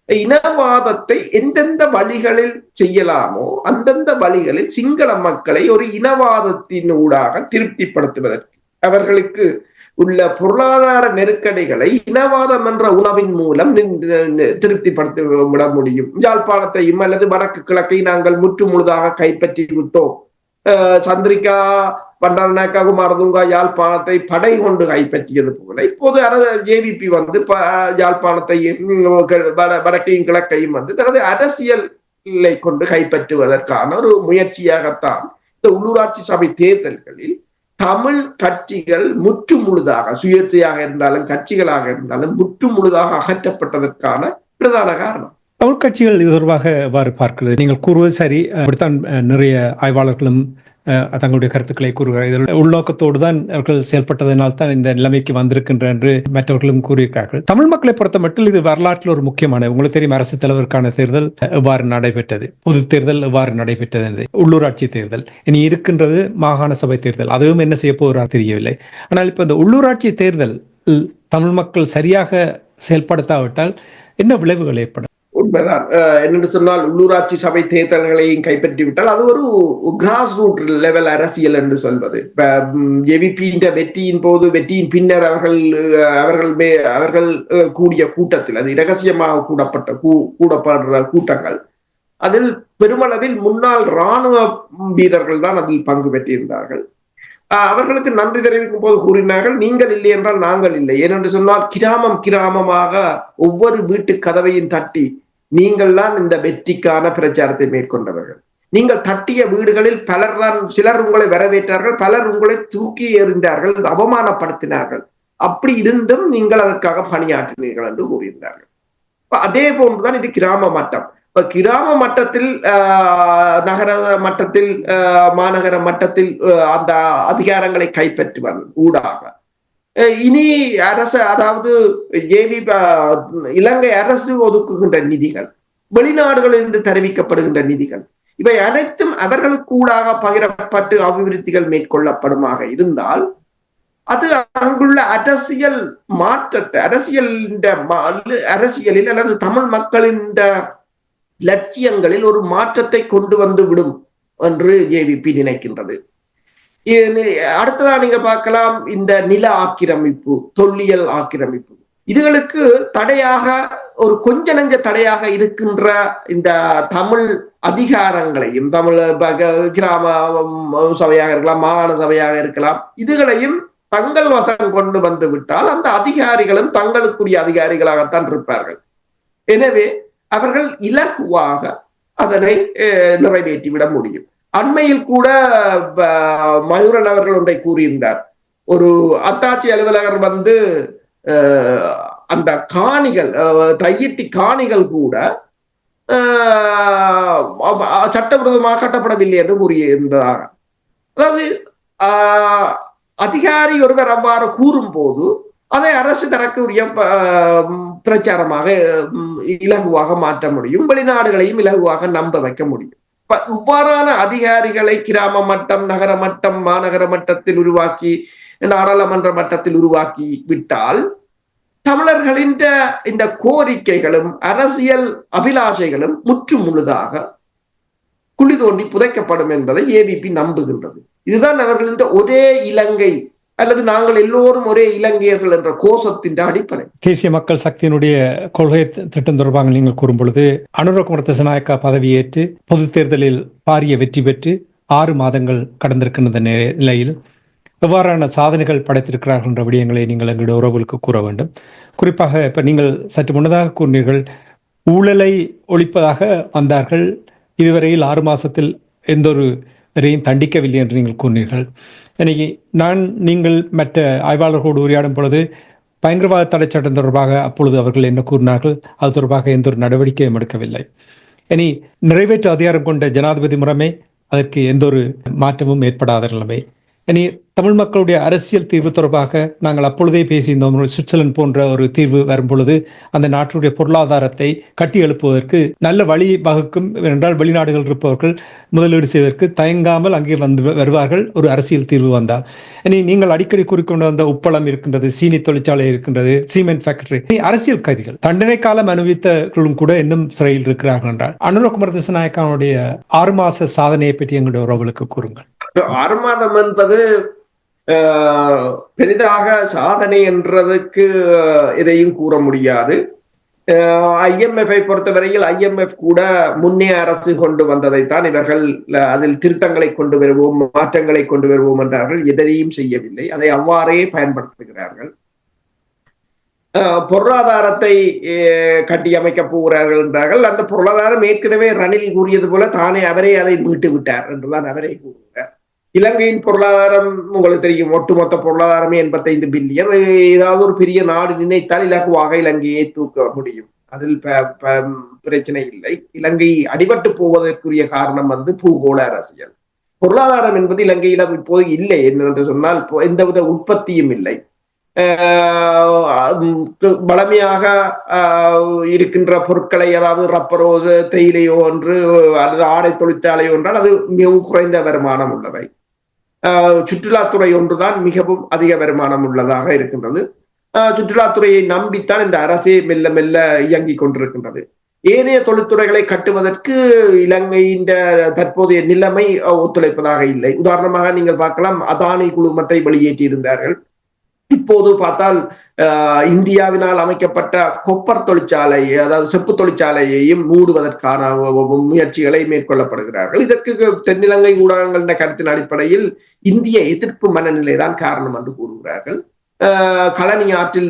இனவாதத்தை எந்தெந்த வழிகளில் செய்யலாமோ அந்தந்த வழிகளில் சிங்கள மக்களை ஒரு இனவாதத்தின் ஊடாக திருப்திப்படுத்துவதற்கு அவர்களுக்கு உள்ள பொருளாதார நெருக்கடிகளை இனவாதம் என்ற உணவின் மூலம் திருப்திப்படுத்தி விட முடியும். யாழ்ப்பாணத்தையும் அல்லது வடக்கு கிழக்கை நாங்கள் முற்று முழுதாக கைப்பற்றி விட்டோம், சந்திரிகா பண்டாரநாயக்கா குமாரதுங்கா யாழ்ப்பாணத்தை படை கொண்டு கைப்பற்றியது போல இப்போது ஜேவிபி வந்து யாழ்ப்பாணத்தையும் வடக்கையும் கிழக்கையும் வந்து தனது அரசியலை கொண்டு கைப்பற்றுவதற்கான ஒரு முயற்சியாகத்தான் இந்த உள்ளூராட்சி சபை தேர்தல்களில் தமிழ் கட்சிகள் முற்று முழுதாக சுயேட்சையாக இருந்தாலும் கட்சிகளாக இருந்தாலும் முற்று முழுதாக அகற்றப்பட்டதற்கான பிரதான காரணம். தமிழ் கட்சிகள் இது தொடர்பாக எவ்வாறு பார்க்கிறது? நீங்கள் கூறுவது சரி, அப்படித்தான் நிறைய ஆய்வாளர்களும் தங்களுடைய கருத்துக்களை கூறுகிறார்கள். உள்நோக்கத்தோடு தான் அவர்கள் செயல்பட்டதனால் தான் இந்த நிலைமைக்கு வந்திருக்கின்ற என்று மற்றவர்களும் கூறியிருக்கிறார்கள். தமிழ் மக்களை பொறுத்த மட்டும் இது வரலாற்றில் ஒரு முக்கியமான, உங்களுக்கு தெரியும், அரசு தலைவருக்கான தேர்தல் எவ்வாறு நடைபெற்றது, பொது தேர்தல் எவ்வாறு நடைபெற்றது, உள்ளூராட்சி தேர்தல், இனி இருக்கின்றது மாகாண சபை தேர்தல், அதுவும் என்ன செய்ய போகிறார் தெரியவில்லை. ஆனால் இப்ப இந்த உள்ளூராட்சி தேர்தல் தமிழ் மக்கள் சரியாக செயல்படுத்தாவிட்டால் என்ன விளைவுகள் ஏற்படும்? உண்மைதான். என்னென்று சொன்னால் உள்ளூராட்சி சபை தேர்தல்களையும் கைப்பற்றி விட்டால் அது ஒரு கிராஸ் ரூட் லெவல் அரசியல் என்று சொல்வது. ஜேவிபியின் வெற்றியின் போது, வெற்றியின் பின்னர் அவர்கள் கூடிய கூட்டத்தில், அது இரகசியமாக கூடப்படுற கூட்டங்கள், அதில் பெருமளவில் முன்னாள் இராணுவ வீரர்கள் தான் அதில் பங்கு பெற்றிருந்தார்கள். அவர்களுக்கு நன்றி தெரிவிக்கும் போது கூறினார்கள், நீங்கள் இல்லை என்றால் நாங்கள் இல்லை. ஏனென்று சொன்னால் கிராமமாக ஒவ்வொரு வீட்டு கதவையும் தட்டி நீங்கள் தான் இந்த வெற்றிக்கான பிரச்சாரத்தை மேற்கொண்டவர்கள். நீங்கள் தட்டிய வீடுகளில் சிலர் உங்களை வரவேற்றார்கள், பலர் உங்களை தூக்கி எறிந்தார்கள், அவமானப்படுத்தினார்கள். அப்படி இருந்தும் நீங்கள் அதற்காக பணியாற்றினீர்கள் என்று கூறியிருந்தார்கள். அதே போன்றுதான் இது கிராம மட்டம். கிராம மட்டத்தில், நகர மட்டத்தில், மாநகர மட்டத்தில் அந்த அதிகாரங்களை கைப்பற்றுவது ஊடாக இனி அரசு, அதாவது இலங்கை அரசு ஒதுக்குகின்ற நிதிகள், வெளிநாடுகளிலிருந்து தெரிவிக்கப்படுகின்ற நிதிகள், இவை அனைத்தும் அவர்களுக்கு ஊடாக பகிரப்பட்டு அபிவிருத்திகள் மேற்கொள்ளப்படுமாக இருந்தால் அது அங்குள்ள அரசியல் மாற்றத்தை, அரசியலில் அல்லது தமிழ் மக்களின் லட்சியங்களில் ஒரு மாற்றத்தை கொண்டு வந்து விடும் என்று ஜேவிபி நினைக்கின்றது. அடுத்ததா நீங்க பார்க்கலாம், இந்த நில ஆக்கிரமிப்பு, தொல்லியல் ஆக்கிரமிப்பு, இதுகளுக்கு தடையாக, ஒரு கொஞ்ச நஞ்ச தடையாக இருக்கின்ற இந்த தமிழ் அதிகாரங்களையும், தமிழ் கிராம சபையாக இருக்கலாம், மாகாண சபையாக இருக்கலாம், இதுகளையும் தங்கள் வசம் கொண்டு வந்து விட்டால் அந்த அதிகாரிகளும் தங்களுக்குரிய அதிகாரிகளாகத்தான் இருப்பார்கள். எனவே அவர்கள் இலகுவாக அதனை நிறைவேற்றிவிட முடியும். அண்மையில் கூட மயூரன் அவர்கள் ஒன்றை கூறியிருந்தார். ஒரு அத்தாட்சி அலுவலகர் வந்து அந்த காணிகள், தையிட்டி காணிகள் கூட சட்டவிரோதமாக கட்டப்படவில்லை என்று கூறியிருந்தார். அதாவது அதிகாரி ஒருவர் அவ்வாறு கூறும் போது அதை அரசு தனக்கு உரிய பிரச்சாரமாக இலகுவாக மாற்ற முடியும், வெளிநாடுகளையும் இலகுவாக நம்ப வைக்க முடியும். இவ்வாறான அதிகாரிகளை கிராம மட்டம், நகர மட்டம், மாநகர மட்டத்தில் உருவாக்கி, நாடாளுமன்ற மட்டத்தில் உருவாக்கி விட்டால் தமிழர்களின் இந்த கோரிக்கைகளும் அரசியல் அபிலாஷைகளும் முற்று முழுதாக குழி தோண்டி புதைக்கப்படும் என்பதை ஏவிபி நம்புகின்றது. இதுதான் அவர்களின் ஒரே இலங்கை அல்லது நாங்கள் எல்லோரும் ஒரே இலங்கையர்கள் என்ற கோஷத்தின் அடிப்படை. தேசிய மக்கள் சக்தியினுடைய கொள்கை திட்டம் தொடர்பாக நீங்கள் கூறும் பொழுது, அனுர குமார திசாநாயக்கா பதவியேற்று பொது தேர்தலில் பாரிய வெற்றி பெற்று 6 மாதங்கள் கடந்திருக்கின்ற நிலையில் எவ்வாறான சாதனைகள் படைத்திருக்கிறார்கள் என்ற விடயங்களை நீங்கள் எங்களுடைய உறவுகளுக்கு கூற வேண்டும். குறிப்பாக இப்ப நீங்கள் சற்று முன்னதாக கூறினீர்கள், ஊழலை ஒழிப்பதாக வந்தார்கள், இதுவரையில் 6 மாசத்தில் எந்த ஒரு வரையும் தண்டிக்கவில்லை என்று நீங்கள் கூறினீர்கள். இன்னைக்கு நீங்கள் மற்ற ஆய்வாளர்களோடு உரையாடும் பொழுது பயங்கரவாத தடை சட்டம் தொடர்பாக அப்பொழுது அவர்கள் என்ன கூறினார்கள், அது தொடர்பாக எந்த ஒரு நடவடிக்கையும் எடுக்கவில்லை. இனி நிறைவேற்று அதிகாரம் கொண்ட ஜனாதிபதி முறைமை, அதற்கு எந்த ஒரு மாற்றமும் ஏற்படாத நிலைமை. இனி தமிழ் மக்களுடைய அரசியல் தீர்வு தொடர்பாக நாங்கள் அப்பொழுதே பேசியிருந்தோம். சுவிட்சர்லாந்து போன்ற ஒரு தீர்வு வரும் பொழுது அந்த நாட்டுடைய பொருளாதாரத்தை கட்டி எழுப்புவதற்கு நல்ல வழி வகுக்கும் என்றால் வெளிநாடுகள் இருப்பவர்கள் முதலீடு செய்வதற்கு தயங்காமல் அங்கே வந்து வருவார்கள் ஒரு அரசியல் தீர்வு வந்தால். இனி நீங்கள் அடிக்கடி கூறிக்கொண்டு வந்த உப்பளம் இருக்கின்றது, சீனி தொழிற்சாலை இருக்கின்றது, சீமெண்ட் ஃபேக்டரி, அரசியல் கைதிகள் தண்டனை காலம் அனுபவித்தவர்களும் கூட இன்னும் சிறையில் இருக்கிறார்கள் என்றால் அனுரகுமார திசாநாயக்காவுடைய 6 மாத சாதனையை பற்றி எங்களுடைய உறவுகளுக்கு கூறுங்கள். 6 மாதம் என்பது பெரிதாக சாதனை என்றதுக்கு எதையும் கூற முடியாது. IMF பொறுத்தவரையில் IMF கூட முன்னே அரசு கொண்டு வந்ததைத்தான் இவர்கள் அதில் திருத்தங்களை கொண்டு வருவோம், மாற்றங்களை கொண்டு வருவோம் என்றார்கள். எதையும் செய்யவில்லை, அதை அவ்வாறே பயன்படுத்துகிறார்கள். பொருளாதாரத்தை கட்டியமைக்க போகிறார்கள் என்றார்கள். அந்த பொருளாதாரம் ஏற்கனவே ரணில் கூறியது போல தானே அவரே அதை மீட்டு விட்டார் என்றுதான் அவரே கூறுகிறார். இலங்கையின் பொருளாதாரம் உங்களுக்கு தெரியும், ஒட்டுமொத்த பொருளாதாரமே 85 பில்லியன். ஏதாவது ஒரு பெரிய நாடு நினைத்தால் இலகுவாக இலங்கையை தூக்க முடியும், அதில் பிரச்சனை இல்லை. இலங்கை அடிபட்டு போவதற்குரிய காரணம் பூகோள அரசியல். பொருளாதாரம் என்பது இலங்கையிடம் இப்போது இல்லை என்று சொன்னால் எந்தவித உற்பத்தியும் இல்லை. பழமையாக இருக்கின்ற பொருட்களை, அதாவது ரப்பரோ தேயிலையோ ஒன்று அல்லது ஆடை தொழிற்சாலையோ என்றால் அது மிகவும் குறைந்த வருமானம் உள்ளவை. சுற்றுலாத்துறை ஒன்றுதான் மிகவும் அதிக வருமானம் உள்ளதாக இருக்கின்றது. சுற்றுலாத்துறையை நம்பித்தான் இந்த அரசே மெல்ல மெல்ல இயங்கிக் கொண்டிருக்கின்றது. ஏனைய தொழில்துறைகளை கட்டுவதற்கு இலங்கையின் தற்போதைய நிலைமை ஒத்துழைப்பதாக இல்லை. உதாரணமாக நீங்கள் பார்க்கலாம், அதானி குழுமத்தை வெளியேற்றி இருந்தார்கள். இப்போது பார்த்தால் இந்தியாவினால் அமைக்கப்பட்ட கொப்பர் தொழிற்சாலை, அதாவது செப்பு தொழிற்சாலையையும் மூடுவதற்கான முயற்சிகளை மேற்கொள்ளப்படுகிறார்கள். இதற்கு தென்னிலங்கை ஊடகங்கள் கருத்தின் அடிப்படையில் இந்திய எதிர்ப்பு மனநிலைதான் காரணம் என்று கூறுகிறார்கள். களனி ஆற்றில்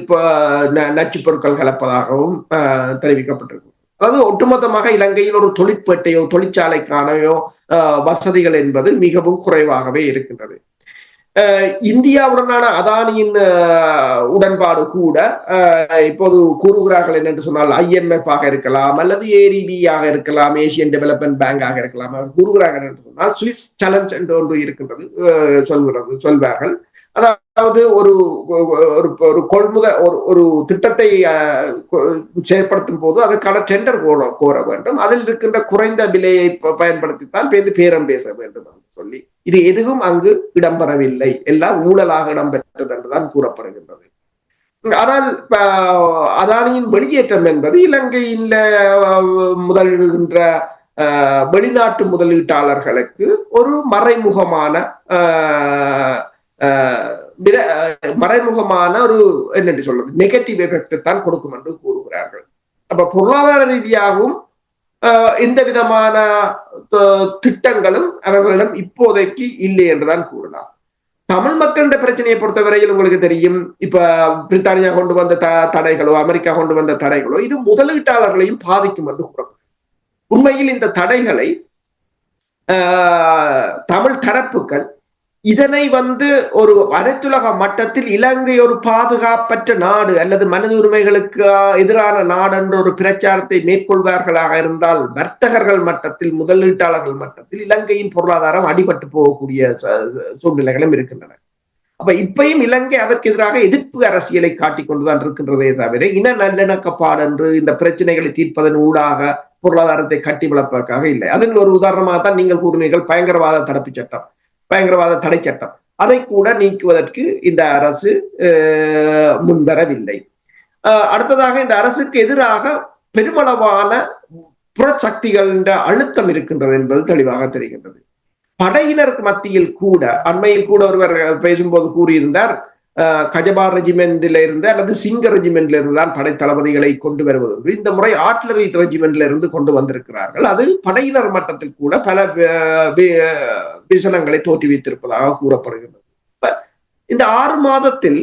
நச்சு பொருட்கள் கலப்பதாகவும் தெரிவிக்கப்பட்டிருக்கு. அதாவது ஒட்டுமொத்தமாக இலங்கையில் ஒரு தொழிற்பேட்டையோ தொழிற்சாலைக்கானையோ வசதிகள் என்பது மிகவும் குறைவாகவே இருக்கின்றது. இந்தியாவுடனான அதானியின் உடன்பாடு கூட இப்போது கூறுகிறார்கள் என்னென்று சொன்னால் IMF ஆக இருக்கலாம் அல்லது ADB ஆக இருக்கலாம், ஏசியன் டெவலப்மெண்ட் பேங்க் ஆக இருக்கலாம். கூறுகிறார்கள் என்று சொன்னால் சுவிஸ் சேலஞ்ச் என்று ஒன்று இருக்கின்றது சொல்வார்கள். அதாவது ஒரு கொள்முதல் ஒரு திட்டத்தை செயல்படுத்தும் போது அதற்கான டெண்டர் கோர வேண்டும். அதில் இருக்கின்ற குறைந்த விலையை பயன்படுத்தித்தான் பேரம் பேச வேண்டும் என்று சொல்லி இது எதுவும் அங்கு இடம்பெறவில்லை, எல்லாம் ஊழலாக இடம்பெற்றது என்றுதான் கூறப்படுகின்றது. ஆனால் அதானியின் வெளியேற்றம் என்பது இலங்கையில் முதல்கின்ற வெளிநாட்டு முதலீட்டாளர்களுக்கு ஒரு மறைமுகமான ஒரு என்ன சொல்றது நெகட்டிவ் எஃபெக்ட் தான் கொடுக்கும் என்று கூறுகிறார்கள். அப்ப பொருளாதார ரீதியாகவும் எந்த விதமான திட்டங்களும் அவர்களிடம் இப்போதைக்கு இல்லை என்றுதான் கூறலாம். தமிழ் மக்களிட பிரச்சனையை பொறுத்தவரையில் உங்களுக்கு தெரியும், இப்ப பிரித்தானியா கொண்டு வந்த தடைகளோ அமெரிக்கா கொண்டு வந்த தடைகளோ இது முதலீட்டாளர்களையும் பாதிக்கும் என்று கூறப்படும். உண்மையில் இந்த தடைகளை தமிழ் தரப்புகள் இதனை ஒரு அனைத்துலக மட்டத்தில் இலங்கை ஒரு பாதுகாப்பற்ற நாடு அல்லது மனித உரிமைகளுக்கு எதிரான நாடு என்ற ஒரு பிரச்சாரத்தை மேற்கொள்வார்களாக இருந்தால் வர்த்தகர்கள் மட்டத்தில் முதலீட்டாளர்கள் மட்டத்தில் இலங்கையின் பொருளாதாரம் அடிபட்டு போகக்கூடிய சூழ்நிலைகளும் இருக்கின்றன. அப்ப இப்பயும் இலங்கை அதற்கு எதிராக எதிர்ப்பு அரசியலை காட்டிக் கொண்டுதான் இருக்கின்றதே தவிர இன நல்லிணக்கப்பாடு என்று இந்த பிரச்சனைகளை தீர்ப்பதன் ஊடாக பொருளாதாரத்தை கட்டி வளர்ப்பதற்காக இல்லை. அதன் ஒரு உதாரணமாக தான் நீங்கள் கூறினீர்கள் பயங்கரவாத தடுப்பு சட்டம், பயங்கரவாத தடை சட்டம். அதை கூட நீக்குவதற்கு இந்த அரசு முன்வரவில்லை. அடுத்ததாக இந்த அரசுக்கு எதிராக பெருமளவான புறச்சக்திகளின் அழுத்தம் இருக்கின்றது என்பது தெளிவாக தெரிகின்றது. படையினருக்கு மத்தியில் கூட அண்மையில் கூட ஒருவர் பேசும்போது கூறியிருந்தார், கஜபா ரெஜிமெண்ட்ல இருந்து அல்லது சிங்க ரெஜிமெண்ட்ல இருந்து தான் படை தளபதிகளை கொண்டு வருவது. இந்த முறை ஆர்ட்லரி ரெஜிமெண்ட்ல இருந்து கொண்டு வந்திருக்கிறார்கள். அது படையினர் மட்டத்தில் கூட பல விசனங்களை தோற்றுவித்திருப்பதாக கூறப்படுகிறது. இந்த 6 மாதத்தில்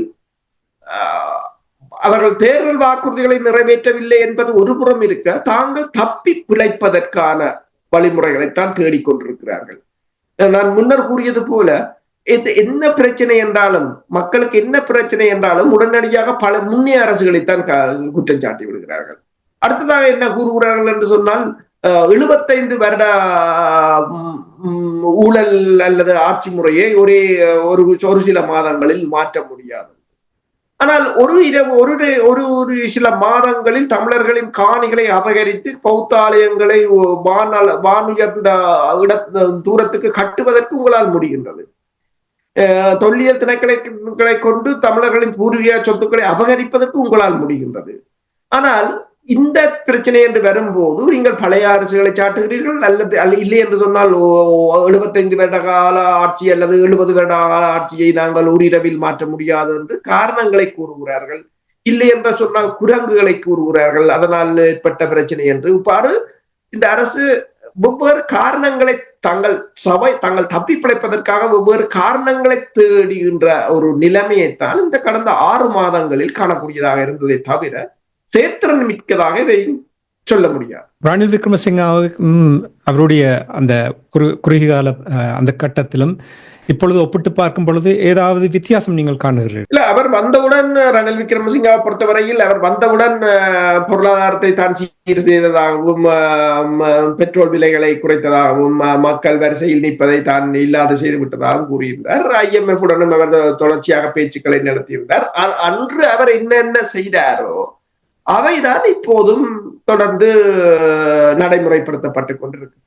அவர்கள் தேர்தல் வாக்குறுதிகளை நிறைவேற்றவில்லை என்பது ஒரு புறம் இருக்க, தாங்கள் தப்பி பிழைப்பதற்கான வழிமுறைகளைத்தான் தேடிக்கொண்டிருக்கிறார்கள். நான் முன்னர் கூறியது போல என்ன பிரச்சனை என்றாலும் மக்களுக்கு என்ன பிரச்சனை என்றாலும் உடனடியாக பல முன்னே அரசுகளைத்தான் குற்றம் சாட்டி விடுகிறார்கள். அடுத்ததாக என்ன கூறுகிறார்கள் என்று சொன்னால் 75 வருட ஊழல் அல்லது ஆட்சி முறையை ஒரு சில மாதங்களில் மாற்ற முடியாது. ஆனால் ஒரு சில மாதங்களில் தமிழர்களின் காணிகளை அபகரித்து பௌத்த ஆலயங்களை வானுயர்ந்த தூரத்துக்கு கட்டுவதற்கு உங்களால் முடிகின்றது. தொல்லியல் திணைக்களை கொண்டு தமிழர்களின் பூர்வீக சொத்துக்களை அபகரிப்பதற்கு உங்களால் முடிகின்றது. ஆனால் இந்த பிரச்சனை என்று வரும்போது நீங்கள் பழைய அரசுகளை சாட்டுகிறீர்கள், அல்லது இல்லை என்று சொன்னால் 75 வருட கால ஆட்சி அல்லது 70 வருட கால ஆட்சியை நாங்கள் ஓரிரவில் மாற்ற முடியாது என்று காரணங்களை கூறுகிறார்கள். இல்லை என்று சொன்னால் குரங்குகளை கூறுகிறார்கள், அதனால் ஏற்பட்ட பிரச்சனை என்று. இவ்வாறு இந்த அரசு வெவ்வேறு காரணங்களை தாங்கள் தப்பி பிழைப்பதற்காக வெவ்வேறு காரணங்களை தேடுகின்ற ஒரு நிலைமையைத்தான் இந்த கடந்த 6 மாதங்களில் காணக்கூடியதாக இருந்ததை தவிர சேத்திரன் மிக்கதாக இதை சொல்ல முடியாது. ரணில் விக்ரமசிங்க அவருடைய அந்த குறுகிய கால அந்த கட்டத்திலும் இப்பொழுது ஒப்பிட்டு பார்க்கும் பொழுது ஏதாவது வித்தியாசம் நீங்கள் காணுகிறீர்கள்? இல்ல, அவர் வந்தவுடன் ரணில் விக்ரமசிங்காவை பொறுத்தவரையில் அவர் வந்தவுடன் பொருளாதாரத்தை தான் சீர் செய்ததாகவும், பெட்ரோல் விலைகளை குறைத்ததாகவும், மக்கள் வரிசையில் நிற்பதை தான் இல்லாது செய்து விட்டதாகவும் கூறியிருந்தார். IMF உடனும் அவர் தொடர்ச்சியாக பேச்சுக்களை நடத்தியிருந்தார். அன்று அவர் என்னென்ன செய்தாரோ அவைதான் இப்போதும் தொடர்ந்து நடைமுறைப்படுத்தப்பட்டுக் கொண்டிருக்கு.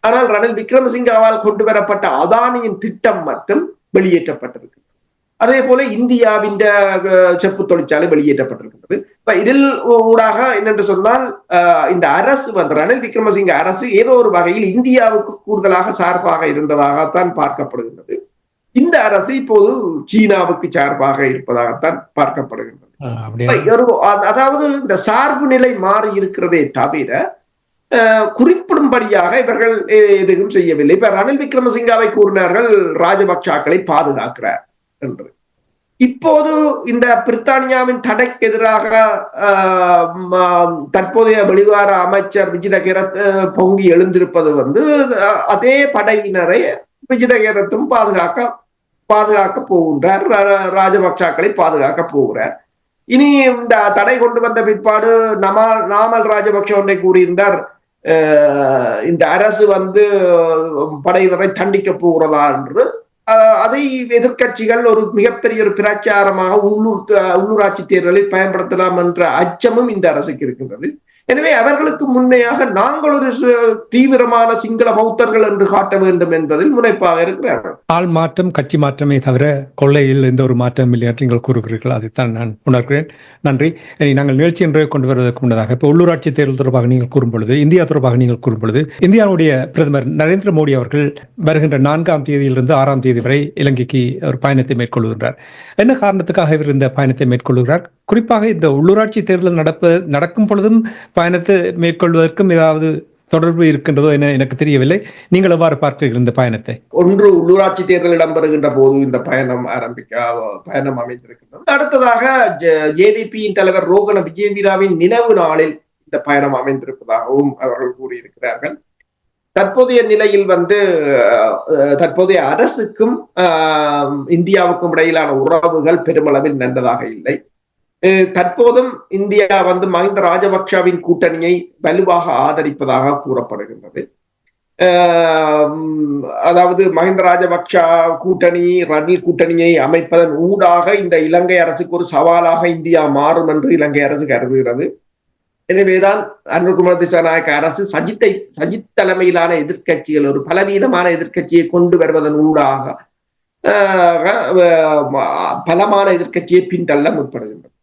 ஆனால் ரணில் விக்ரமசிங்காவால் கொண்டு வரப்பட்ட அதானியின் திட்டம் மட்டும் வெளியேற்றப்பட்டிருக்கு. அதே போல இந்தியாவின் செப்பு தொழிற்சாலை வெளியேற்றப்பட்டிருக்கிறது. இதில் ஊடாக என்னென்று சொன்னால் இந்த அரசு ரணில் விக்ரமசிங்க அரசு ஏதோ ஒரு வகையில் இந்தியாவுக்கு கூடுதலாக சார்பாக இருந்ததாகத்தான் பார்க்கப்படுகின்றது. இந்த அரசு இப்போது சீனாவுக்கு சார்பாக இருப்பதாகத்தான் பார்க்கப்படுகின்றது. அதாவது இந்த சார்பு நிலை மாறி இருக்கிறதே தவிர குறிப்பிடும்படியாக இவர்கள் எதுவும் செய்யவில்லை. இப்ப ரணில் விக்ரமசிங்காவை கூறினார்கள் ராஜபக்சாக்களை பாதுகாக்கிறார் என்று. இப்போது இந்த பிரித்தானியாவின் தடைக்கு எதிராக தற்போதைய வெளிவார அமைச்சர் விஜித கேரத் பொங்கி எழுந்திருப்பது அதே படையினரை விஜித கேரத்தும் பாதுகாக்க போகின்றார், ராஜபக்சாக்களை பாதுகாக்க போகிறார். இனி இந்த தடை கொண்டு வந்த பிற்பாடு நாமல் ராஜபக்ஷ ஒன்றை கூறியிருந்தார், இந்த அரசு படையினரை தண்டிக்க போகிறதா என்று. அதை எதிர்கட்சிகள் ஒரு மிகப்பெரிய ஒரு பிரச்சாரமாக உள்ளூராட்சி தேர்தலில் பயன்படுத்தலாம் என்ற அச்சமும் இந்த அரசுக்கு இருக்கின்றது. எனவே அவர்களுக்கு முன்னையாக நாங்கள் ஒரு தீவிரமான சிங்கள பௌத்தர்கள் என்று காட்ட வேண்டும் என்பதில் முனைப்பாக இருக்கிறார்கள். ஆள் மாற்றம், கட்சி மாற்றமே தவிர கொள்ளையில் எந்த ஒரு மாற்றம் இல்லை என்று நீங்கள் கூறுகிறீர்கள். அதைத்தான் நான் உணர்கிறேன். நன்றி. நாங்கள் நிகழ்ச்சி என்று கொண்டு வருவதற்கு முன்னதாக இப்போ உள்ளூராட்சி தேர்தல் தொடர்பாக நீங்கள் கூறும் பொழுது, இந்தியா தொடர்பாக நீங்கள் கூறும் பொழுது, இந்தியாவுடைய பிரதமர் நரேந்திர மோடி அவர்கள் வருகின்ற 4ஆம் தேதியிலிருந்து 6ஆம் தேதி வரை இலங்கைக்கு ஒரு பயணத்தை மேற்கொள்கிறார். என்ன காரணத்துக்காக இவர் இந்த பயணத்தை மேற்கொள்கிறார்? குறிப்பாக இந்த உள்ளூராட்சி தேர்தல் நடக்கும் பொழுதும் பயணத்தை மேற்கொள்வதற்கும் ஏதாவது தொடர்பு இருக்கின்றதோ என எனக்கு தெரியவில்லை. நீங்கள் எவ்வாறு பார்க்கிறீர்கள் இந்த பயணத்தை? ஒன்று, உள்ளூராட்சி தேர்தல் இடம்பெறுகின்ற போது இந்த பயணம் அமைந்திருக்கின்றது. அடுத்ததாக JVPயின் தலைவர் ரோகண விஜயவீராவின் நினைவு நாளில் இந்த பயணம் அமைந்திருப்பதாகவும் அவர்கள் கூறியிருக்கிறார்கள். தற்போதைய நிலையில் தற்போதைய அரசுக்கும் இந்தியாவுக்கும் இடையிலான உறவுகள் பெருமளவில் நல்லதாக இல்லை. தற்போதும் இந்தியா மஹிந்த ராஜபக்ஷவின் கூட்டணியை வலுவாக ஆதரிப்பதாக கூறப்படுகின்றது. அதாவது மஹிந்த ராஜபக்ஷ கூட்டணி ரணில் கூட்டணியை அமைப்பதன் ஊடாக இந்த இலங்கை அரசுக்கு ஒரு சவாலாக இந்தியா மாறும் என்று இலங்கை அரசு கருதுகிறது. எனவேதான் அனுர்குமார் திசாநாயக்க அரசு சஜித் தலைமையிலான எதிர்கட்சிகள் ஒரு பலவீனமான எதிர்கட்சியை கொண்டு வருவதன் ஊடாக பலமான எதிர்கட்சியை பின்தள்ள முற்படுகின்றது.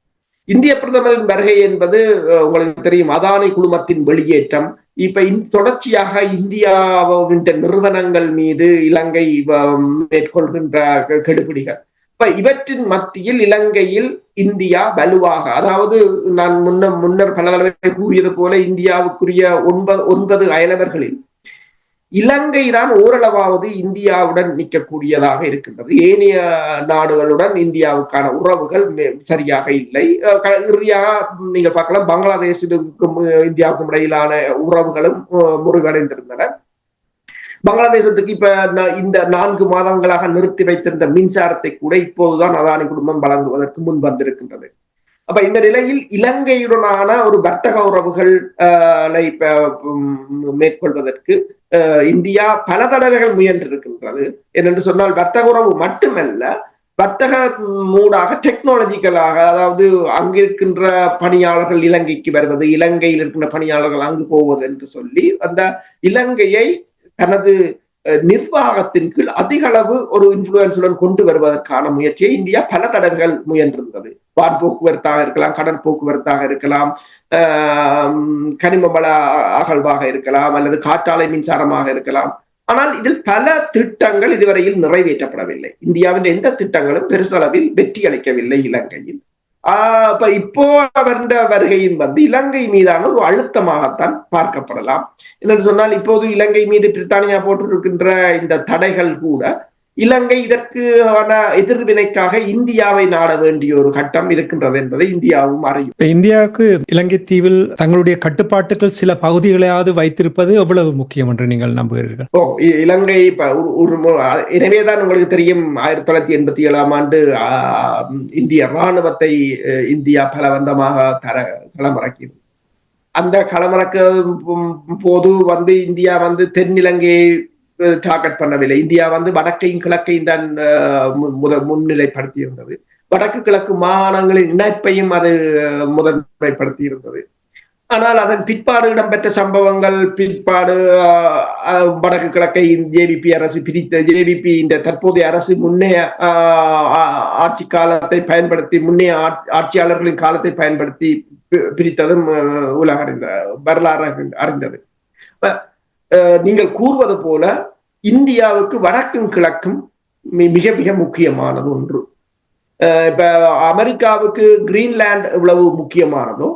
இந்திய பிரதமரின் வருகை என்பது உங்களுக்கு தெரியும், அதானி குழுமத்தின் வெளியேற்றம், இப்ப தொடர்ச்சியாக இந்தியாவின் நிறுவனங்கள் மீது இலங்கை மேற்கொள்கின்ற கெடுபிடிகள், இப்ப இவற்றின் மத்தியில் இலங்கையில் இந்தியா வலுவாக, அதாவது நான் முன்னர் பல தடவை கூறியது போல இந்தியாவுக்குரிய 9 அயலவர்களில் இலங்கை தான் ஓரளவாவது இந்தியாவுடன் நிற்கக்கூடியதாக இருக்கின்றது. ஏனைய நாடுகளுடன் இந்தியாவுக்கான உறவுகள் சரியாக இல்லை. இறுதியாக நீங்கள் பார்க்கலாம், பங்களாதேஷுக்கும் இந்தியாவுக்கும் இடையிலான உறவுகளும் முறிவடைந்திருந்தன. பங்களாதேசத்துக்கு இப்ப இந்த 4 மாதங்களாக நிறுத்தி வைத்திருந்த மின்சாரத்தை கூட இப்போதுதான் அதானி குடும்பம் வழங்குவதற்கு முன் வந்திருக்கின்றது. அப்ப இந்த நிலையில் இலங்கையுடனான ஒரு வர்த்தக உறவுகள் மேற்கொள்வதற்கு இந்தியா பல தடவைகள் முயன்றிருக்கின்றது. ஏனென்று சொன்னால் வர்த்தக உறவு மட்டுமல்ல, வர்த்தக மூடாக டெக்னாலஜிக்கலாக, அதாவது அங்கிருக்கின்ற பணியாளர்கள் இலங்கைக்கு வருவது, இலங்கையில் இருக்கின்ற பணியாளர்கள் அங்கு போவது என்று சொல்லி அந்த இலங்கையை தனது நிர்வாகத்தின் கீழ் அதிக அளவு ஒரு இன்ஃபுளுன்ஸுடன் கொண்டு வருவதற்கான முயற்சியை இந்தியா பல தடவைகள் முயன்றிருந்தது. வான் போக்குவரத்தாக இருக்கலாம், கடல் போக்குவரத்தாக இருக்கலாம், கனிம வள அகழ்வாக இருக்கலாம், அல்லது காற்றாலை மின்சாரமாக இருக்கலாம். ஆனால் இதில் பல திட்டங்கள் இதுவரையில் நிறைவேற்றப்படவில்லை. இந்தியாவின் எந்த திட்டங்களும் பெருசளவில் வெற்றி அளிக்கவில்லை இலங்கையில். இப்போ அவருடைய வருகையின் இலங்கை மீதான ஒரு அழுத்தமாகத்தான் பார்க்கப்படலாம். என்னென்னு சொன்னால், இப்போது இலங்கை மீது பிரித்தானியா போட்டிருக்கின்ற இந்த தடைகள் கூட இலங்கை இதற்கான எதிர்வினைக்காக இந்தியாவை நாட வேண்டிய ஒரு கட்டம் இருக்கின்றது என்பதை இந்தியாவும் அறியும். இந்தியாவுக்கு இலங்கை தீவில் தங்களுடைய கட்டுப்பாட்டுகள் சில பகுதிகளையாவது வைத்திருப்பது எவ்வளவு முக்கியம் என்று நீங்கள் நம்புகிறீர்கள்? இலங்கை எனவேதான் உங்களுக்கு தெரியும், 1987 இந்திய இராணுவத்தை இந்தியா பலவந்தமாக களமிறக்கியது. அந்த களமிறக்கும் போது இந்தியா தென்னிலங்கையை டார்கெட் பண்ணவில்லை. இந்தியா வடக்கையும் கிழக்கையும் தான் முன்னிலைப்படுத்தி இருந்தது. வடக்கு கிழக்கு மாகாணங்களின் இணைப்பையும் அது முதன்மைப்படுத்தி இருந்தது. ஆனால் அதன் பிற்பாடு இடம்பெற்ற சம்பவங்கள், பிற்பாடு வடக்கு கிழக்கை ஜேவிபி அரசு பிரித்த, ஜேவிபி இந்த தற்போதைய அரசு முன்னைய ஆட்சி காலத்தை பயன்படுத்தி, முன்னைய ஆட்சியாளர்களின் காலத்தை பயன்படுத்தி பிரித்ததும் உலக வரலாறு அறிந்தது. நீங்கள் கூறுவது போல இந்தியாவுக்கு வடக்கும் கிழக்கும் மிக மிக முக்கியமானது ஒன்று. இப்ப அமெரிக்காவுக்கு கிரீன்லாந்து எவ்வளவு முக்கியமானதோ,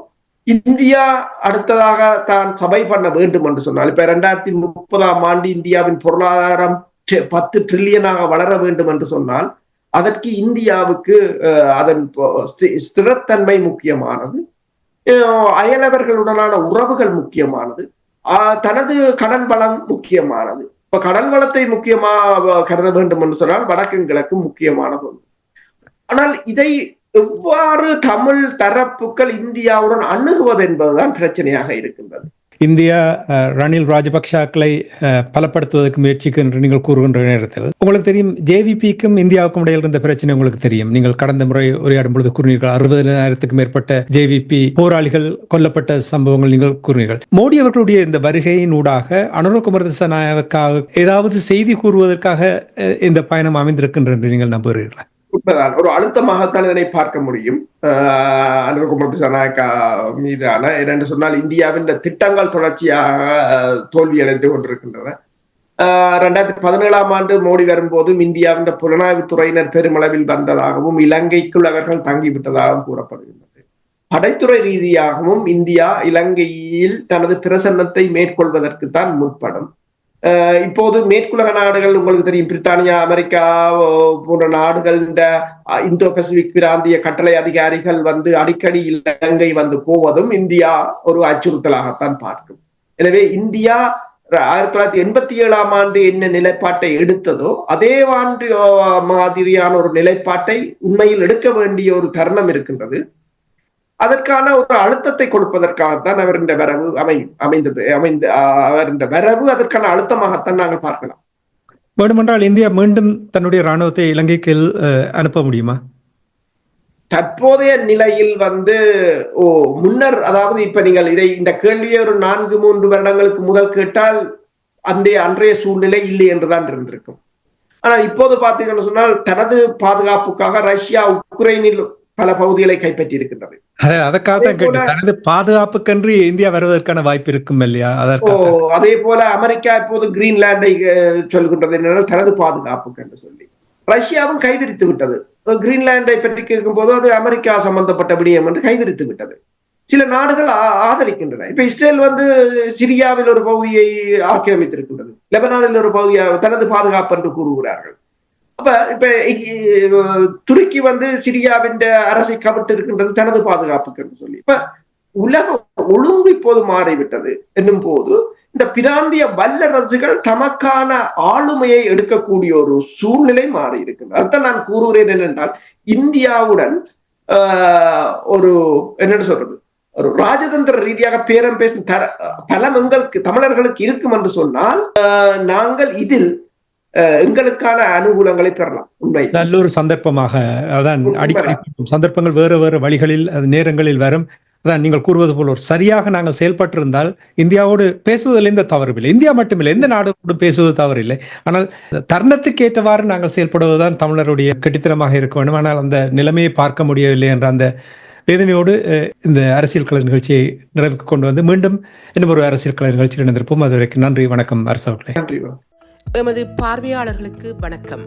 இந்தியா அடுத்ததாக தான் சபை பண்ண வேண்டும் என்று சொன்னால், இப்ப 2030 இந்தியாவின் பொருளாதாரம் 10 ட்ரில்லியனாக வளர வேண்டும் என்று சொன்னால், அதற்கு இந்தியாவுக்கு அதன் ஸ்திரத்தன்மை முக்கியமானது, அயலவர்களுடனான உறவுகள் முக்கியமானது, தனது கடல் வளம் முக்கியமானது. இப்ப கடல் வளத்தை முக்கியமாக கருத வேண்டும் என்று சொன்னால் வடக்கும் கிழக்கும் முக்கியமானது ஒன்று. ஆனால் இதை எவ்வாறு தமிழ் தரப்புகள் இந்தியாவுடன் அணுகுவது என்பதுதான் பிரச்சனையாக இருக்கின்றது. இந்தியா ரணில் ராஜபக்சாக்களை பலப்படுத்துவதற்கு முயற்சிக்கு என்று நீங்கள் கூறுகின்ற நேரத்தில் உங்களுக்கு தெரியும், ஜேவிபிக்கும் இந்தியாவுக்கும் இடையில் இருந்த பிரச்சனை உங்களுக்கு தெரியும். நீங்கள் கடந்த முறை உரையாடும் பொழுது கூறினீர்கள், 60,000க்கும் மேற்பட்ட ஜேவிபி போராளிகள் கொல்லப்பட்ட சம்பவங்கள் நீங்கள் கூறினீர்கள். மோடி அவர்களுடைய இந்த வருகையின் ஊடாக அனுர குமார திசாநாயகவுக்காக ஏதாவது செய்தி கூறுவதற்காக இந்த பயணம் அமைந்திருக்கின்ற என்று நீங்கள் நம்புகிறீர்களா? உண்மைதான், ஒரு அழுத்தமாகத்தான் இதனை பார்க்க முடியும் அனுர குமார திசாநாயக்கா மீதான. என்று சொன்னால் இந்தியாவின் திட்டங்கள் தொடர்ச்சியாக தோல்வியடைந்து கொண்டிருக்கின்றன. 2017 மோடி வரும்போதும் இந்தியாவின் புலனாய்வு துறையினர் பெருமளவில் வந்ததாகவும் இலங்கைக்குள் அவர்கள் தங்கிவிட்டதாகவும் கூறப்படுகின்றது. படைத்துறை ரீதியாகவும் இந்தியா இலங்கையில் தனது பிரசன்னத்தை மேற்கொள்வதற்கு தான் முற்படும். இப்போது மேற்குலக நாடுகள் உங்களுக்கு தெரியும், பிரித்தானியா, அமெரிக்கா போன்ற நாடுகள், இந்தோ பசிபிக் பிராந்திய கட்டளை அதிகாரிகள் அடிக்கடி இலங்கை போவதும் இந்தியா ஒரு அச்சுறுத்தலாகத்தான் பார்க்கும். எனவே இந்தியா 1987 என்ன நிலைப்பாட்டை எடுத்ததோ அதே ஆண்டு மாதிரியான ஒரு நிலைப்பாட்டை உண்மையில் எடுக்க வேண்டிய ஒரு தருணம் இருக்கின்றது. அதற்கான ஒரு அழுத்தத்தை கொடுப்பதற்காகத்தான் அவருடைய வரவு அவருடைய வரவு அதற்கான அழுத்தமாகத்தான் நாங்கள் பார்க்கலாம். வேண்டுமென்றால் இந்தியா மீண்டும் தன்னுடைய ராணுவத்தை இலங்கைக்கு அனுப்ப முடியுமா? தற்போதைய நிலையில் முன்னர், அதாவது இப்ப நீங்கள் இந்த கேள்வியை ஒரு 4-3 வருடங்களுக்கு முதல் கேட்டால் அன்றைய சூழ்நிலை இல்லை என்றுதான் இருந்திருக்கும். ஆனால் இப்போது பார்த்தீங்கன்னு சொன்னால் தனது பாதுகாப்புக்காக ரஷ்யா உக்ரைனில் பல பகுதிகளை கைப்பற்றி இருக்கின்றது. தனது பாதுகாப்புக்கென்று இந்தியா வருவதற்கான வாய்ப்பு இருக்கும் இல்லையா? அதே போல அமெரிக்கா இப்போது கிரீன்லாண்டை சொல்கின்றது என்றால் தனது பாதுகாப்புக்கு என்று சொல்லி ரஷ்யாவும் கைவிரித்து விட்டது. கிரீன்லாண்டை பற்றி கேட்கும் போது அது அமெரிக்கா சம்பந்தப்பட்ட விடயம் என்று கைவிரித்து விட்டது. சில நாடுகள் ஆதரிக்கின்றன. இப்ப இஸ்ரேல் சிரியாவில் ஒரு பகுதியை ஆக்கிரமித்திருக்கின்றது, லெபனானில் ஒரு பகுதியை தனது பாதுகாப்பு என்று கூறுகிறார்கள். அப்ப இப்ப துருக்கி சிரியாவின் அரசை கவிட்டு இருக்கின்றது தனது பாதுகாப்புக்கு என்று சொல்லி. இப்ப உலக ஒழுங்கு இப்போது மாறிவிட்டது என்னும் போது இந்த பிராந்திய வல்லரசுகள் தமக்கான ஆளுமையை எடுக்கக்கூடிய ஒரு சூழ்நிலை மாறி இருக்கின்றது. அதுதான் நான் கூறுகிறேன் என்னென்றால், இந்தியாவுடன் ஒரு என்னன்னு சொல்றது, ஒரு ராஜதந்திர ரீதியாக பேரம் பேசும் பலம் எங்களுக்கு தமிழர்களுக்கு இருக்கும் என்று சொன்னால் நாங்கள் இதில் எங்களுக்கான அனுகூலங்களை பெறலாம். உண்மை நல்ல ஒரு சந்தர்ப்பமாக அதான் அடிக்கடி சந்தர்ப்பங்கள் வேறு வேறு வழிகளில் நேரங்களில் வரும். அதான் நீங்கள் கூறுவது போல் ஒரு சரியாக நாங்கள் செயல்பட்டிருந்தால் இந்தியாவோடு பேசுவதில் எந்த தவறுமில்லை. இந்தியா மட்டுமில்லை, எந்த நாடோடு பேசுவது தவறில்லை. ஆனால் தருணத்துக்கு ஏற்றவாறு நாங்கள் செயல்படுவதுதான் தமிழருடைய கெட்டித்தனமாக இருக்க வேண்டும். ஆனால் அந்த நிலைமையை பார்க்க முடியவில்லை என்ற அந்த வேதனையோடு இந்த அரசியல் கலை நிகழ்ச்சியை நிறைவுக்கு கொண்டு வந்து மீண்டும் இன்னும் ஒரு அரசியல் கலை நிகழ்ச்சியில் இணைந்திருப்போம். அதுவரைக்கும் நன்றி, வணக்கம் அரசு அவர்களே. நன்றி. எமது பார்வையாளர்களுக்கு வணக்கம்.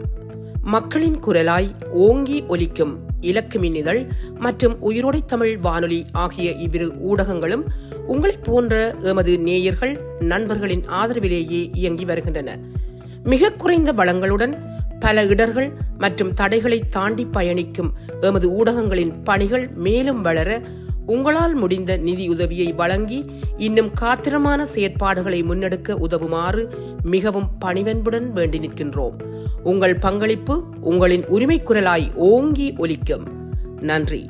மக்களின் குரலாய் ஓங்கி ஒலிக்கும் இலக்கு மின்னிதழ் மற்றும் உயிரோடை தமிழ் வானொலி ஆகிய இவ்விரு ஊடகங்களும் உங்களைப் போன்ற எமது நேயர்கள் நண்பர்களின் ஆதரவிலேயே இயங்கி வருகின்றன. மிக குறைந்த வளங்களுடன் பல இடர்கள் மற்றும் தடைகளை தாண்டி பயணிக்கும் எமது ஊடகங்களின் பணிகள் மேலும் வளர உங்களால் முடிந்த நிதியுதவியை வழங்கி இன்னும் காத்திரமான செயற்பாடுகளை முன்னெடுக்க உதவுமாறு மிகவும் பணிவன்புடன் வேண்டி நிற்கின்றோம். உங்கள் பங்களிப்பு உங்களின் உரிமை குரலாய் ஓங்கி ஒலிக்கும். நன்றி.